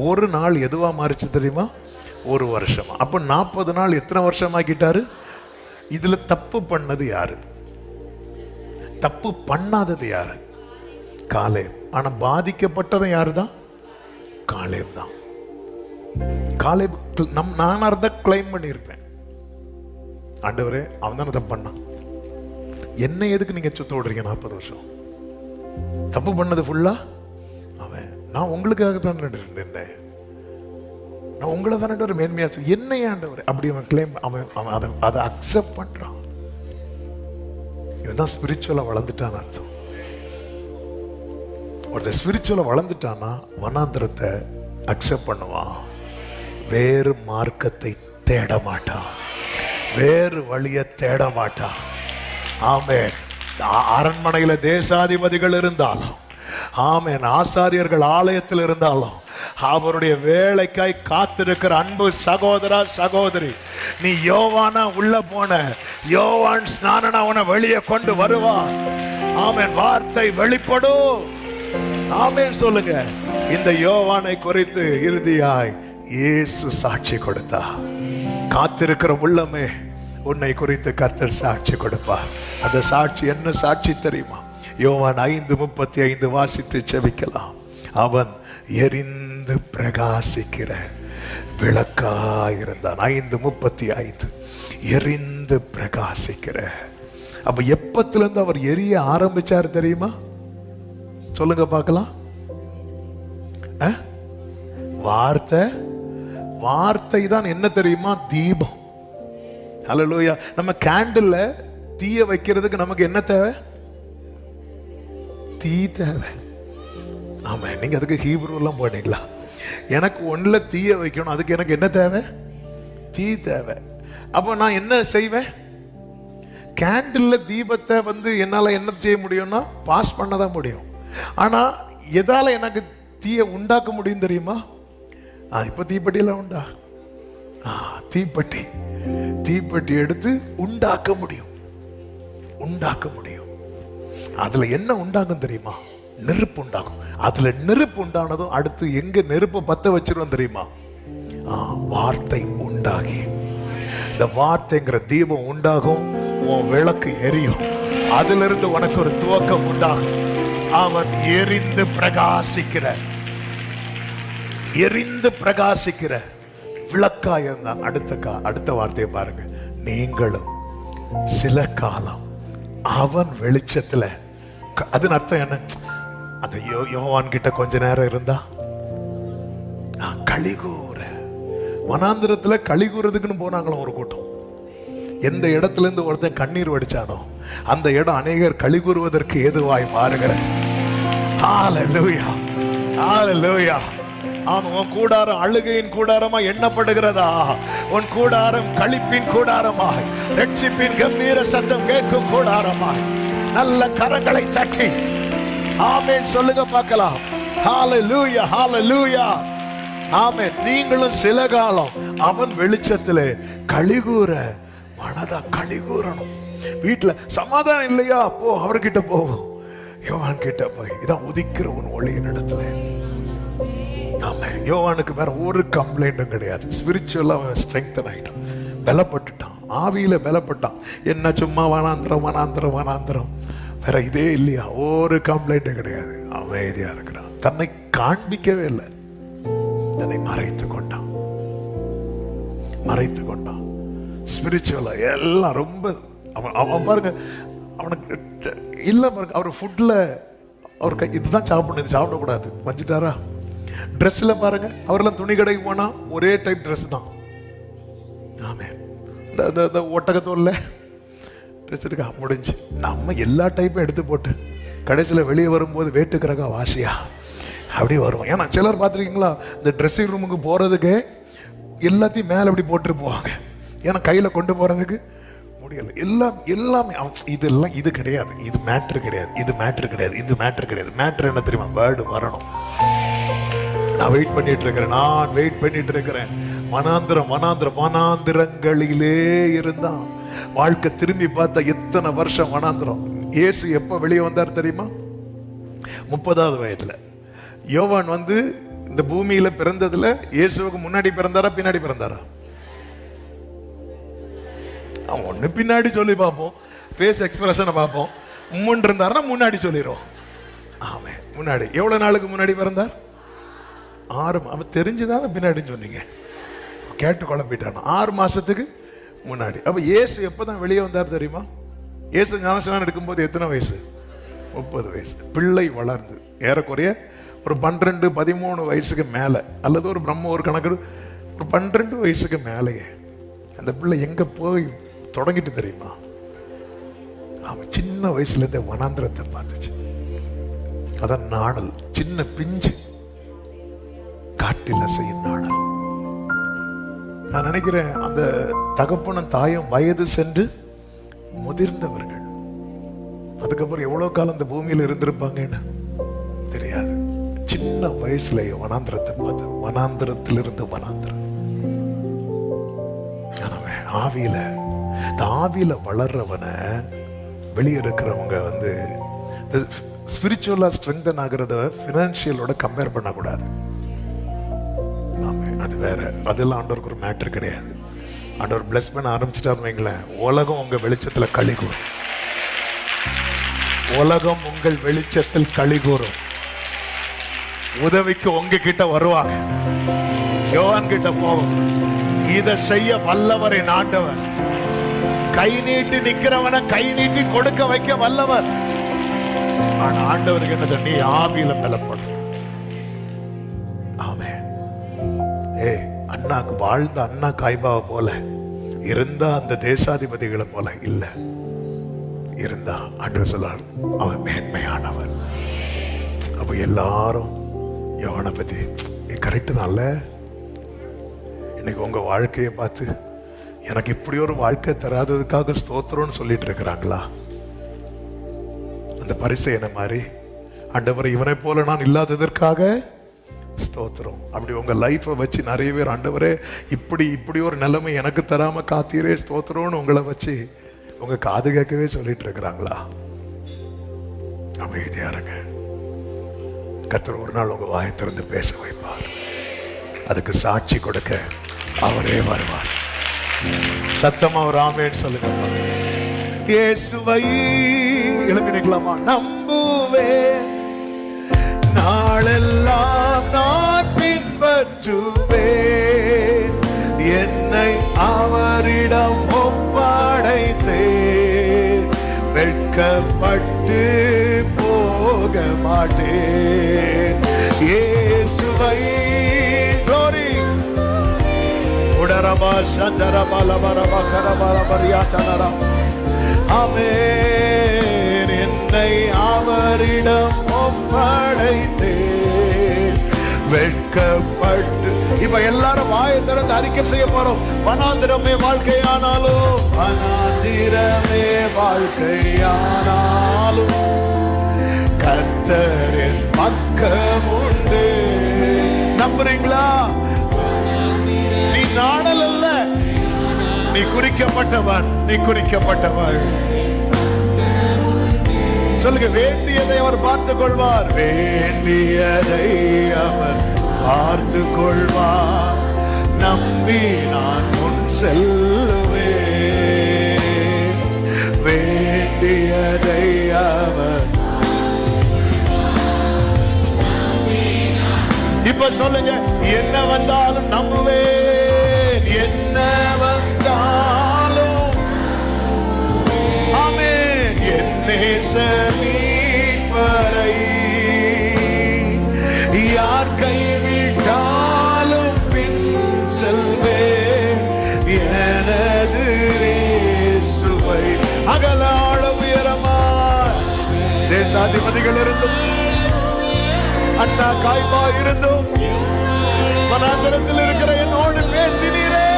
ஒரு நாள் எதுவா மாறிச்சு தெரியுமா? ஒரு வருஷமா. அப்ப 40 நாள் எத்தனை வருஷமாக்கிட்டாரு? இதுல தப்பு பண்ணது யாரு? தப்பு பண்ணாதது யாரு? காலேப். ஆனா பாதிக்கப்பட்டதும் யாருதான்? காலேப் தான். காலேப் நான் இருந்தா கிளைம் பண்ணியிருப்பேன், ஆண்டவரே அவன் தானே தப்பு பண்ணான், என்ன எதுக்கு நீங்க சுத்த விடுறீங்க? 40 வருஷம் தப்பு பண்ணது ஃபுல்லா அவன். நான் உங்களுக்காக தான் இருந்தேன், நான் உங்களை தானே ஒரு மேன்மையா என்ன ஆண்டவர் அப்படி அவன் கிளைம், அவன் அதை அக்செப்ட் பண்றான். இதுதான் ஸ்பிரிச்சுவலா வளர்ந்துட்டான்னு அர்த்தம். ஒருத்தர் ஸ்பிரிச்சுவலா வளர்ந்துட்டான்னா வனாந்திரத்தை அக்செப்ட் பண்ணுவான். வேறு மார்க்கத்தை தேட மாட்டான், வேறு வழியை தேட மாட்டான். ஆமென். அரண்மனையில தேசாதிபதிகள் இருந்தாலும், ஆமென், ஆசாரியர்கள் ஆலயத்தில் இருந்தாலும், அவருடைய வேலைக்காய் காத்திருக்கிற அன்பு சகோதரா சகோதரி, நீ யோவானா உள்ள போன, யோவான் ஸ்நானனா உன்னை வெளியே கொண்டு வருவான். ஆமென். வார்த்தை வெளிப்படும். ஆமென் சொல்லுங்க. இந்த யோவானை குறித்து இறுதியாய் இயேசு சாட்சி கொடுத்தா. காத்திருக்கிற உள்ளமே, உன்னை குறித்து கர்த்தர் சாட்சி கொடுப்பார். அந்த சாட்சி என்ன சாட்சி தெரியுமா? யோவான் 5:35 வாசித்து செபிக்கலாம். அவன் எரிந்து பிரகாசிக்கிற விளக்காயிருந்தான். 5:35 எரிந்து பிரகாசிக்கிற. அப்ப எப்பத்துல இருந்து அவர் எரிய ஆரம்பிச்சார் தெரியுமா? சொல்லுங்க பார்க்கலாம். வார்த்தை தான் என்ன தெரியுமா? தீபம். ஹல்லேலூயா. நம்ம கேண்டில்ல தீய வைக்கிறதுக்கு நமக்கு என்ன தேவை? தீ தேவை. ஆமா, நீங்க அதுக்கு ஹீப்ரு எல்லாம் போனீங்களா? எனக்கு ஒண்ணுல தீய வைக்கணும், அதுக்கு எனக்கு என்ன தேவை? தீ தேவை. அப்போ நான் என்ன செய்வேன்? கேண்டில்ல தீபத்தை என்னால என்ன செய்ய முடியும்னா பாஸ் பண்ணதான் முடியும். ஆனா எதால எனக்கு தீய உண்டாக்க முடியும் தெரியுமா? இப்ப தீப்பெட்டியெல்லாம் உண்டா? தீப்பெட்டி எடுத்து உண்டாக்க முடியும். அதுல என்ன உண்டாகும் தெரியுமா? நெருப்பு உண்டாகும். அதுல நெருப்பு உண்டானதும் அடுத்து எங்க நெருப்பை பத்த வச்சிருவோம் தெரியுமா? வார்த்தை உண்டாகி, இந்த வார்த்தைங்கிற தீபம் உண்டாகும், உன் விளக்கு எரியும். அதுல இருந்து உனக்கு ஒரு துவக்கம் உண்டாகும். அவன் எரிந்து பிரகாசிக்கிற விளக்காய் இருந்தான். அடுத்த வார்த்தையை பாருங்க, நீங்களும் சில காலம் அவன் வெளிச்சத்துல. அதன் அர்த்தம் என்ன? அந்த யோவான் கிட்ட கொஞ்ச நேரம் இருந்தா களிகூற, வனாந்திரத்துல களிகூறதுக்குன்னு போனாங்களாம் ஒரு கூட்டம். எந்த இடத்துல இருந்து ஒருத்தன் கண்ணீர் வடிச்சானோ அந்த இடம் அநேகர் களிகூறுவதற்கு ஏதுவாய் மாறுகிறது. ஹல்லேலூயா, ஹல்லேலூயா. ஆமாம், உன் கூடாரம் அழுகையின் கூடாரமா எண்ணப்படுகிறதா? உன் கூடாரம் களிப்பின் கூடாரமாய், ரட்சிப்பின் கம்பீர சத்தம் கேட்கும் கூடாரமாய், நல்ல கரங்களை தட்டி ஆமென் சொல்லுங்க பார்க்கலாம். ஹல்லேலூயா, ஹல்லேலூயா, ஆமென். நீங்களும் சில காலம் அவன் வெளிச்சத்திலே களிகூற, மனதா களிகூறணும். வீட்டுல சமாதானம் இல்லையா? போ, அவர்கிட்ட போவோம், யோவான் கிட்ட போய், இதான் உதிக்கிற உன் ஒளியின் இடத்துல. யோவானுக்கு வேற ஒரு கம்ப்ளைண்ட்டும் கிடையாது. ஸ்பிரிச்சுவலா ஸ்ட்ரெங்தன் ஆயிட்டான், பலப்பட்டுட்டான், ஆவியில பலப்பட்டான். என்ன சும்மா வனாந்திரம் வனாந்திரம் வனாந்திரம், வேற இதே இல்லையா? ஒரு கம்ப்ளைண்ட்டும் கிடையாது. அமைதியா இருக்கிறான். தன்னை காண்பிக்கவே இல்லை, தன்னை மறைத்து கொண்டான், மறைத்து கொண்டான். ஸ்பிரிச்சுவலா எல்லாம் ரொம்ப அவன் பாருங்க, அவனுக்கு இல்ல பாருங்க, அவர் ஃபுட்ல அவர் இதுதான் சாப்பிடணும், இது சாப்பிடக்கூடாது வஞ்சிட்டாரா? ட்ரெஸ்ல பாருங்க, அவரெல்லாம் துணி கடைக்கு போனா ஒரே டைப் ட்ரெஸ் தான். ஆமே, இந்த ஒட்டகத்தோல்ல ட்ரெஸ் இருக்கா, முடிஞ்சு. நம்ம எல்லா டைப்பும் எடுத்து போட்டு கடைசியில் வெளியே வரும்போது வேட்டுக்கிறக்கா வாசியா அப்படி வருவோம். ஏன்னா சிலர் பார்த்துருக்கீங்களா, இந்த ட்ரெஸ்ஸிங் ரூமுக்கு போறதுக்கு எல்லாத்தையும் மேலே அப்படி போட்டு போவாங்க. ஏன்னா கையில் கொண்டு போறதுக்கு முடியல. எல்லாமே இதெல்லாம் இது கிடையாது, இது மேட்ரு கிடையாது, இது மேட்ரு கிடையாது, இது மேட்ரு கிடையாது. மேட்ரு என்ன தெரியுமா? வேர்டு வரணும். நான் வெயிட் பண்ணிட்டு இருக்கிறேன், நான் வெயிட் பண்ணிட்டு இருக்கிறேன். வனாந்திரங்களிலே இருந்தான். வாழ்க்கை திரும்பி பார்த்தா எத்தனை வருஷம் வனாந்திரம். இயேசு எப்ப வெளியே வந்தார் தெரியுமா? 30வது வயதுல. யோவான் இந்த பூமியில பிறந்ததுல இயேசுவுக்கு முன்னாடி பிறந்தாரா பின்னாடி பிறந்தாரா? ஒண்ணு பின்னாடி சொல்லி பார்ப்போம், ஃபேஸ் எக்ஸ்பிரஷனை பார்ப்போம். முன் இருந்தாருன்னா முன்னாடி சொல்லிடுவோம். ஆமே, முன்னாடி. எவ்வளவு நாளுக்கு முன்னாடி பிறந்தார்? 6 அப்ப தெரிஞ்சுதான் பின்னாடி சொன்னீங்க, கேட்டு குழம்பிட்டான். 6 மாசத்துக்கு முன்னாடி. அப்ப இயேசு எப்பதான் வெளியே வந்தார் தெரியுமா? இயேசு ஞானஸ்நானம் எடுக்கும்போது எத்தனை வயசு? 30 வயசு. பிள்ளை வளர்ந்து ஏறக்குறைய ஒரு 12-13 வயசுக்கு மேல, அல்லது ஒரு ஒரு கணக்கு ஒரு 12 வயசுக்கு மேலேயே அந்த பிள்ளை எங்க போய் தொடங்கிட்டு தெரியுமா? அவன் சின்ன வயசுல இருந்த வனாந்திரத்தை பார்த்துச்சு. அதான் நாடல், சின்ன பிஞ்சு காட்டில் செய்யும் நாடல். நான் நினைக்கிறேன் அந்த தகப்பனும் தாயும் வயது சென்று முதிர்ந்தவர்கள். அதுக்கப்புறம் எவ்வளவு காலம் இந்த பூமியில் இருந்திருப்பாங்கன்னு தெரியாது. சின்ன வயசுலயே வனாந்திரத்தை பார்த்து, வனாந்திரத்திலிருந்து வனாந்திரம். ஆவியில வளர்றவனை வெளியே இருக்கிறவங்க ஸ்பிரிச்சுவலா ஸ்ட்ரெங்தன் ஆகிறத பினான்சியலோட கம்பேர் பண்ணக்கூடாது. அது வேற, அதெல்லாம் ஆண்டவருக்கு ஒரு மேட்டர் கிடையாது. ஆண்டவர் பிளஸ் பண்ண ஆரம்பிச்சுட்டாருன்னு வைங்களேன், உலகம் உங்க வெளிச்சத்துல களிகூறும். உலகம் உங்கள் வெளிச்சத்தில் களிகூறும். உதவிக்கு உங்ககிட்ட வருவாங்க. யோவான் கிட்ட போகும், இதை செய்ய வல்லவரை ஆண்டவர். கை நீட்டி நிக்கிறவனை கை நீட்டி கொடுக்க வைக்க வல்லவர். ஆனா ஆண்டவருக்கு என்ன, நீ ஆவியில பலப்படும். ஆமென். அண்ணாக்கு வாழ்ந்த அண்ணா காய்பாவை போல இருந்தா, அந்த தேசாதிபதிகளை போல இல்ல இருந்தா, ஆண்டவர் சொல்றார் அவன் மேன்மையானவர். அப்ப எல்லாரும் யோவானை பத்தி கரெக்டு தான்ல. இன்னைக்கு உங்க வாழ்க்கையை பார்த்து எனக்கு இப்படி ஒரு வாழ்க்கை தராததுக்காக ஸ்தோத்திரம்னு சொல்லிட்டு இருக்கிறாங்களா? அந்த பரிசேயனை மாதிரி, ஆண்டவரை இவனை போல நான் இல்லாததற்காக ஸ்தோத்திரம். அப்படி உங்க லைஃபை வச்சு நிறைய பேர், ஆண்டவரே இப்படி ஒரு நிலைமை எனக்கு தராம காத்தீரே ஸ்தோத்திரம்னு உங்களை வச்சு உங்க காது கேட்கவே சொல்லிட்டு இருக்கிறாங்களா? அமைதியா இருங்க. கர்த்தர் ஒரு நாள் உங்க வாயை திறந்து பேச வைப்பார். அதுக்கு சாட்சி கொடுக்க அவரே வருவார். சத்தமா ஒரு ஆமென் சொல்லுங்க. இயேசுவை எழுப்பி நிக்கலாமா? நம்புவேன், நாளெல்லாம் நான் பின்பற்றுவேன், போக மாட்டேன். இயேசுவை glory உடரமா சந்தரபலபரப கரபலபரியாதனரா. ஆமென். என்னை அவரிடம் ஒப்படைத்தேன் வெட்கப்பட்டு. இப்ப எல்லாரும் வாயை திறந்து அறிக்கை செய்ய போறோம். வனாந்திரமே வாழ்க்கையானாலும், வனாந்திரமே வாழ்க்கையானாலும் கர்த்தர் என் பக்கம் உண்டு. நம்புறீங்களா? நீ நாடல் அல்ல, நீ குறிக்கப்பட்டவன், நீ குறிக்கப்பட்டவள். சொல்லுங்க, வேண்டியதை அவர் பார்த்துக் கொள்வார். வேண்டியதை அவர் பார்த்துக் கொள்வார். நம்பி நான் முன் செல்லுவேன். வேண்டியதை அவர். இப்ப சொல்லுங்க, என்ன வந்தாலும் நம்புவேன். என்ன வந்தாலும் ஆமென். மீட்பரை யார் கைவிட்டாலும் பின் செல்வேன். எனது இயேசுவை அகலாள உயரமாய் தேசாதிபதிகள் இருந்தும், அண்ணா காய்பா இருந்தும், வனாந்தரத்தில் இருக்கிற என்னோடு பேசினீரே.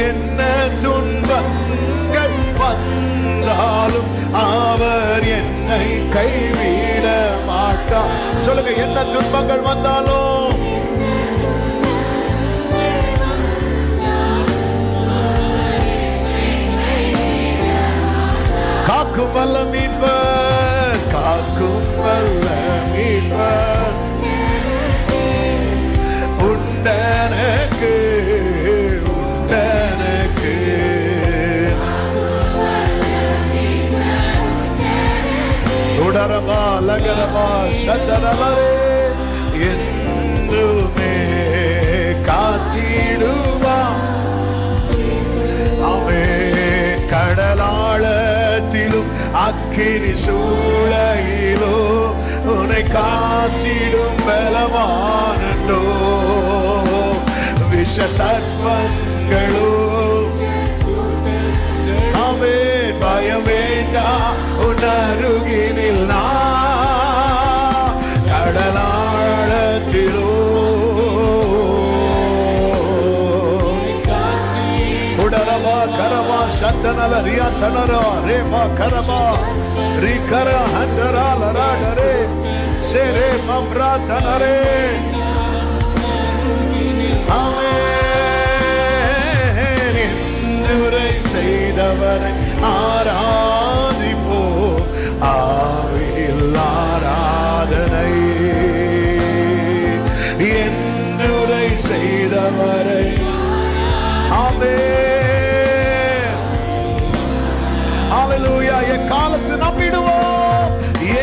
என்ன துன்பங்கள் வந்தாலும் அவர் என்னை கைவிட மாட்டார். சொல்லுங்க, என்ன துன்பங்கள் வந்தாலும் காக்கும் வல்ல மீட்பர், காக்கும் வல்ல மீட்பர் உண்டனக்கு, உண்டனக்கு. உடரமா லகரமா சந்தரவரே என்றுமே காத்திடுவா. அவன் கடலாளத்திலும் அக்கினி சூளையிலோ உன்னை காத்திடும் பலவானோ. விஷ சர்ப்பங்களோ அவன் பயம் வேண்டா. உன் அருகினில் நான் கடலாளத்திலோ உடலவா கரவா சத்தனல ரியா தனரா ரேமா கரவா ரிகர ஹண்டரா லராடரே சேரே மம்ரா தனரே. ஆமென். இன்றுரை செய்தவரை ஆராதிப்போ, ஆவியில் ஆராதனை. என்றுரை செய்தவரை ஆமென். ஹல்லேலூயா. எக்காலத்து நம்பிடுவோம்,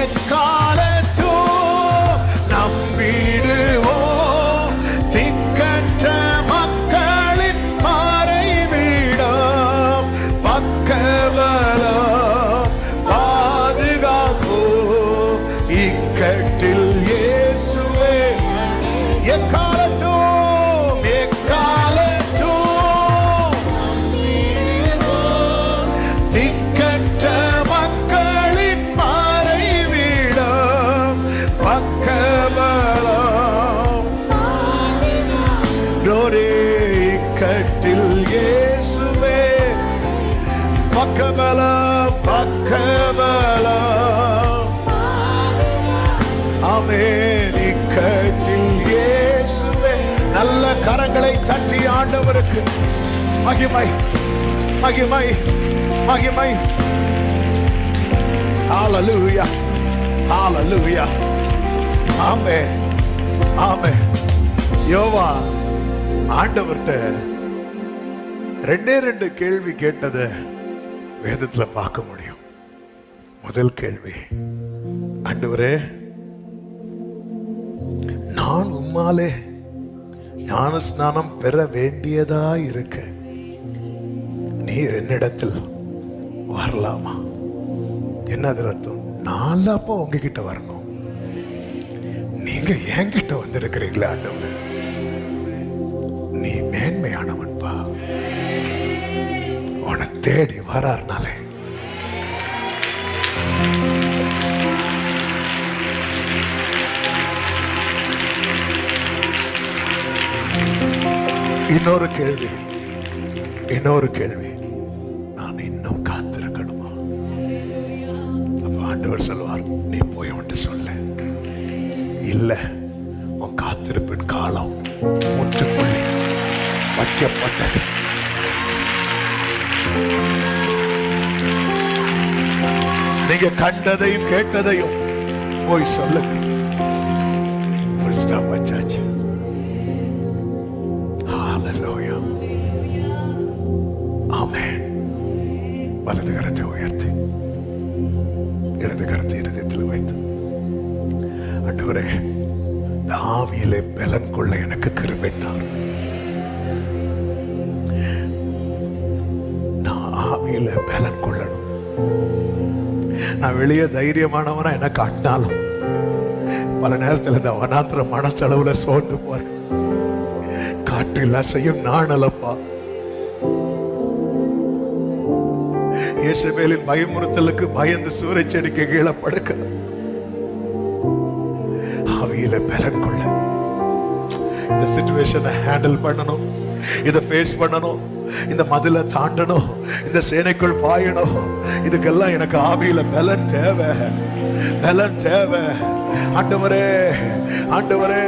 எக்காலத்து நம்பிடுவோம். திக்கற்ற மக்களின் மறைவிடம் பக்கபலம் பாதுகாப்போ. இக்கட்டில் இயேசுவே எக்காலத்தும், எக்காலத்தும் திக்கற்ற மக்களின் மறைவிடம் பக்கபலம். இக்கட்டில் இயேசுவே பக்கபலம், பக்கபலம். ஆமென். இக்கட்டில் இயேசுவே. நல்ல கரங்களை தட்டி ஆண்டவருக்கு மகிமை, மகிமை, மகிமை. ஹல்லேலூயா, ஹல்லேலூயா. ஆமென், ஆமென். யோவா ஆண்டவர்கிட்ட ரெண்டு கேள்வி கேட்டதை வேதத்துல பார்க்க முடியும். முதல் கேள்வி, ஆண்டவரே, நான் உம்மாலே ஞான ஸ்நானம் பெற வேண்டியதா இருக்க நீர் என்னிடத்தில் வரலாமா? என்ன அது அர்த்தம்? நான் அப்போ உங்ககிட்ட வரணும், நீங்க என்கிட்ட வந்திருக்கிறீங்களா ஆண்டவரே? நீ மேன்மையானவன்பா. உன்னை தேடி வராருனாலே இன்னொரு கேள்வி, நான் இன்னும் காத்திருக்கணுமா? அப்ப ஆண்டவர் சொல்லுவார், நீ போய் ஒன்று சொல்ல, இல்ல உன் காத்திருப்பின் காலம் முற்றுப்புள்ளி வைக்கப்பட்டது. நீங்க கண்டதையும் கேட்டதையும் போய் சொல்லுங்க. வச்சாச்சு. ஹalleluya. ஆமென். வலது கரத்தை உயர்த்தி இடது கரத்தை இருதயத்தில் வைத்து, ஆண்டவரே, ஆவியிலே பலன் கொள்ள எனக்கு கிருபை தாரும். நான் ஆவியில பலன் கொள்ளணும். நான் வெளியே தைரியமானவனா என்ன காட்டினாலும் பல நேரத்தில் இந்த வனாந்திர மனசளவுல சோர்ந்து போறேன். காற்றில் அசையும் நாணலப்பா. இயேசுவேலின் பயமுறுத்தலுக்கு பயந்து சூறை செடிக்கு கீழே படுக்க ஆவியில பலன் கொள்ள, இந்த சிச்சுவேஷனை ஹேண்டில் பண்ணணும், இதை ஃபேஸ் பண்ணணும், இந்த மதில தாண்டணும், இந்த சேனைக்குள் பாயணும். இதுக்கெல்லாம் எனக்கு ஆவியில பலன் தேவை, பலன் தேவை. ஆண்டவரே, ஆண்டவரே,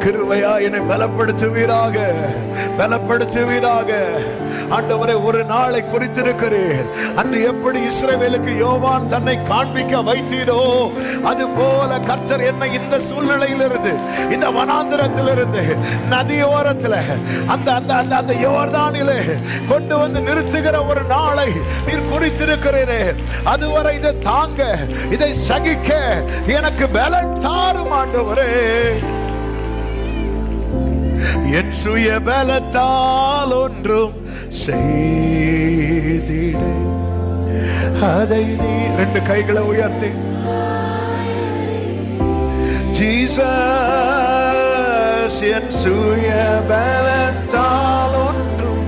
கிருபையா என்னை பலப்படுத்துவீராக, பலப்படுத்துவீராக. ஆண்டவரே, ஒரு நாளை குறித்திருக்கிறீர். அன்று எப்படி இஸ்ரவேலுக்கு யோவான் தன்னை காண்பிக்க வைத்தீரோ, அது போல கர்த்தர் என்னை இந்த சூழ்நிலையிலிருந்து, இந்த வனாந்திரத்திலிருந்து, நதியோரத்தில், அந்த அந்த அந்த அந்த யோர்தானிலே கொண்டு வந்து நிறுத்துகிற ஒரு நாளை நீர் குறித்திருக்கிறீரே. அதுவரை இதை தாங்க, இதை சகிக்க எனக்கு பலன் தாரும் ஆண்டவரே. என் சுய பலத்தால் ஒன்றும் செய்திட, அதை நீ ரெண்டு கைகளை உயர்த்தி, ஜீசஸ், என் சுய பலத்தால் ஒன்றும்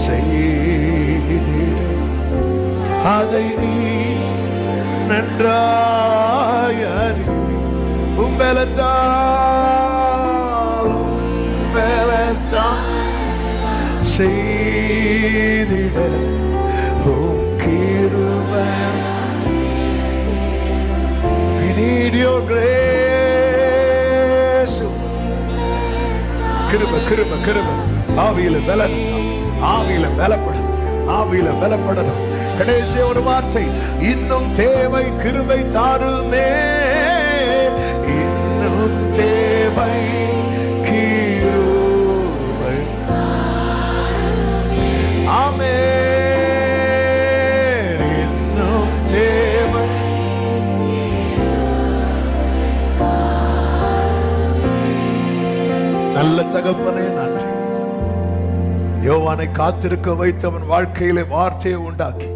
செய்திட, அதை நீ நன்றாய் அறி, உம்பலத்தால் செய்திட உம் கிருபை. We need your grace. கிருபை, கிருபை, கிருபை. ஆவியில பலன், ஆவியில பலப்படும், ஆவியில பலப்படணும். கடைசி ஒரு வார்த்தை, இன்னும் தேவை கிருபை தாருமே, இன்னும் தேவை கிருபை. ஆமென். இன்னும் தேவை. நல்ல தகப்பனே நன்றி. யோவானை காத்திருக்க வைத்து அவன் வாழ்க்கையிலே வார்த்தையை உண்டாக்கி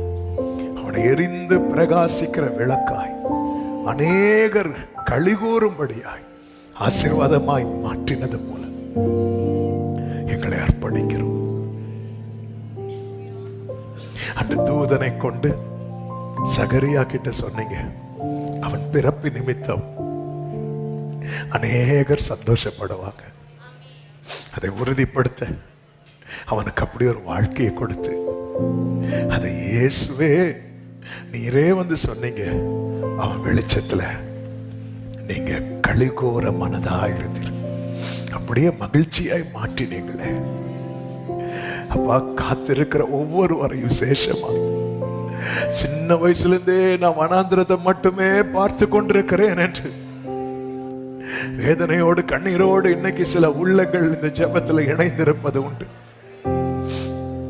அவனை எரிந்து பிரகாசிக்கிற விளக்காய், அநேகர் களிகூறும்படியாய், ஆசீர்வாதமாய் மாற்றினது போல எங்களை அர்ப்பணிக்கிறோம். அந்த தூதனை கொண்டு சகரியா கிட்ட சொன்னீங்க, அவன் பிறப்பு நிமித்தம் அநேகர் சந்தோஷப்படுவாங்க. அதை உறுதிப்படுத்த அவனுக்கு அப்படி ஒரு வாழ்க்கையை கொடுத்து, அதை இயேசுவே நீரே வந்து சொன்னீங்க, அவன் வெளிச்சத்துல நீங்க களிகூற மனதாயிருந்தீர், அப்படியே மகிழ்ச்சியாய் மாற்றினீங்களே அப்பா. காத்திருக்கிற ஒவ்வொருவரையும் விசேஷமாய், சின்ன வயசுல இருந்தே நான் வனாந்திரத்தை மட்டுமே பார்த்து கொண்டிருக்கிறேன் என்று வேதனையோடு கண்ணீரோடு இன்னைக்கு சில உள்ளங்கள் இந்த ஜெபத்தில் இணைந்திருப்பது உண்டு.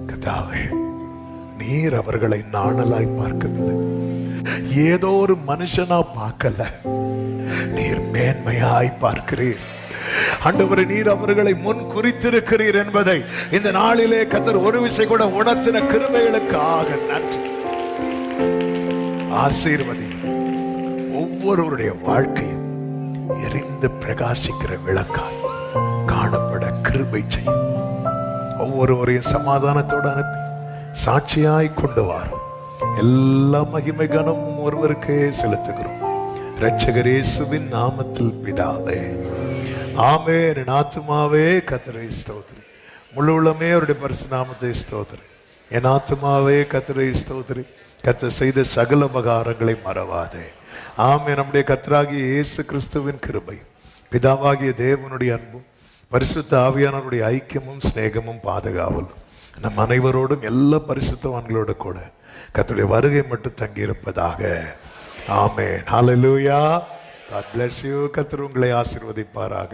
கர்த்தாவே, நீர் அவர்களை நாணலாய் பார்க்கவில்லை, ஏதோ ஒரு மனுஷனா பார்க்கல, நீர் மேன்மையாய் பார்க்கிறீர். ஆண்டவரே, நீர் அவர்களை முன் குறித்திருக்கிறீர் என்பதை இந்த நாளிலே கர்த்தர் ஒரு விசை கூட உணர்த்தின கிருபைகளுக்காக நன்றி. ஆசீர்வதி, ஒவ்வொருவருடைய வாழ்க்கையும் எரிந்து பிரகாசிக்கிற விளக்காய் காணப்பட கிருபை செய்யும். ஒவ்வொருவரையும் சமாதானத்தோடு அனுப்பி சாட்சியாய் கொண்டு வாரும். எல்லா மகிமை கனமும் ஒருவருக்கே செலுத்துகிறோம். இரட்சகர் இயேசுவின் நாமத்தில் பிதாவே, ஆமென். என் ஆத்துமாவே கர்த்தரை ஸ்தோத்திரி, முழு உள்ளமே அவருடைய பரிசுத்த நாமத்தை ஸ்தோத்திரி. என் ஆத்துமாவே கர்த்தரை ஸ்தோத்திரி, கர்த்தர் செய்த சகல உபகாரங்களை மறவாதே. ஆமென். நம்முடைய கர்த்தராகிய இயேசு கிறிஸ்துவின் கிருபை, பிதாவாகிய தேவனுடைய அன்பும், பரிசுத்த ஆவியானவருடைய ஐக்கியமும் சிநேகமும் பாதுகாவலும் நம் அனைவரோடும் எல்லா பரிசுத்தவான்களோடு கூட கர்த்தருடைய வருகை மட்டும் தங்கியிருப்பதாக. ஆமென். ஹல்லேலூயா. God bless you. கர்த்தர் உங்களை ஆசீர்வதிப்பாராக.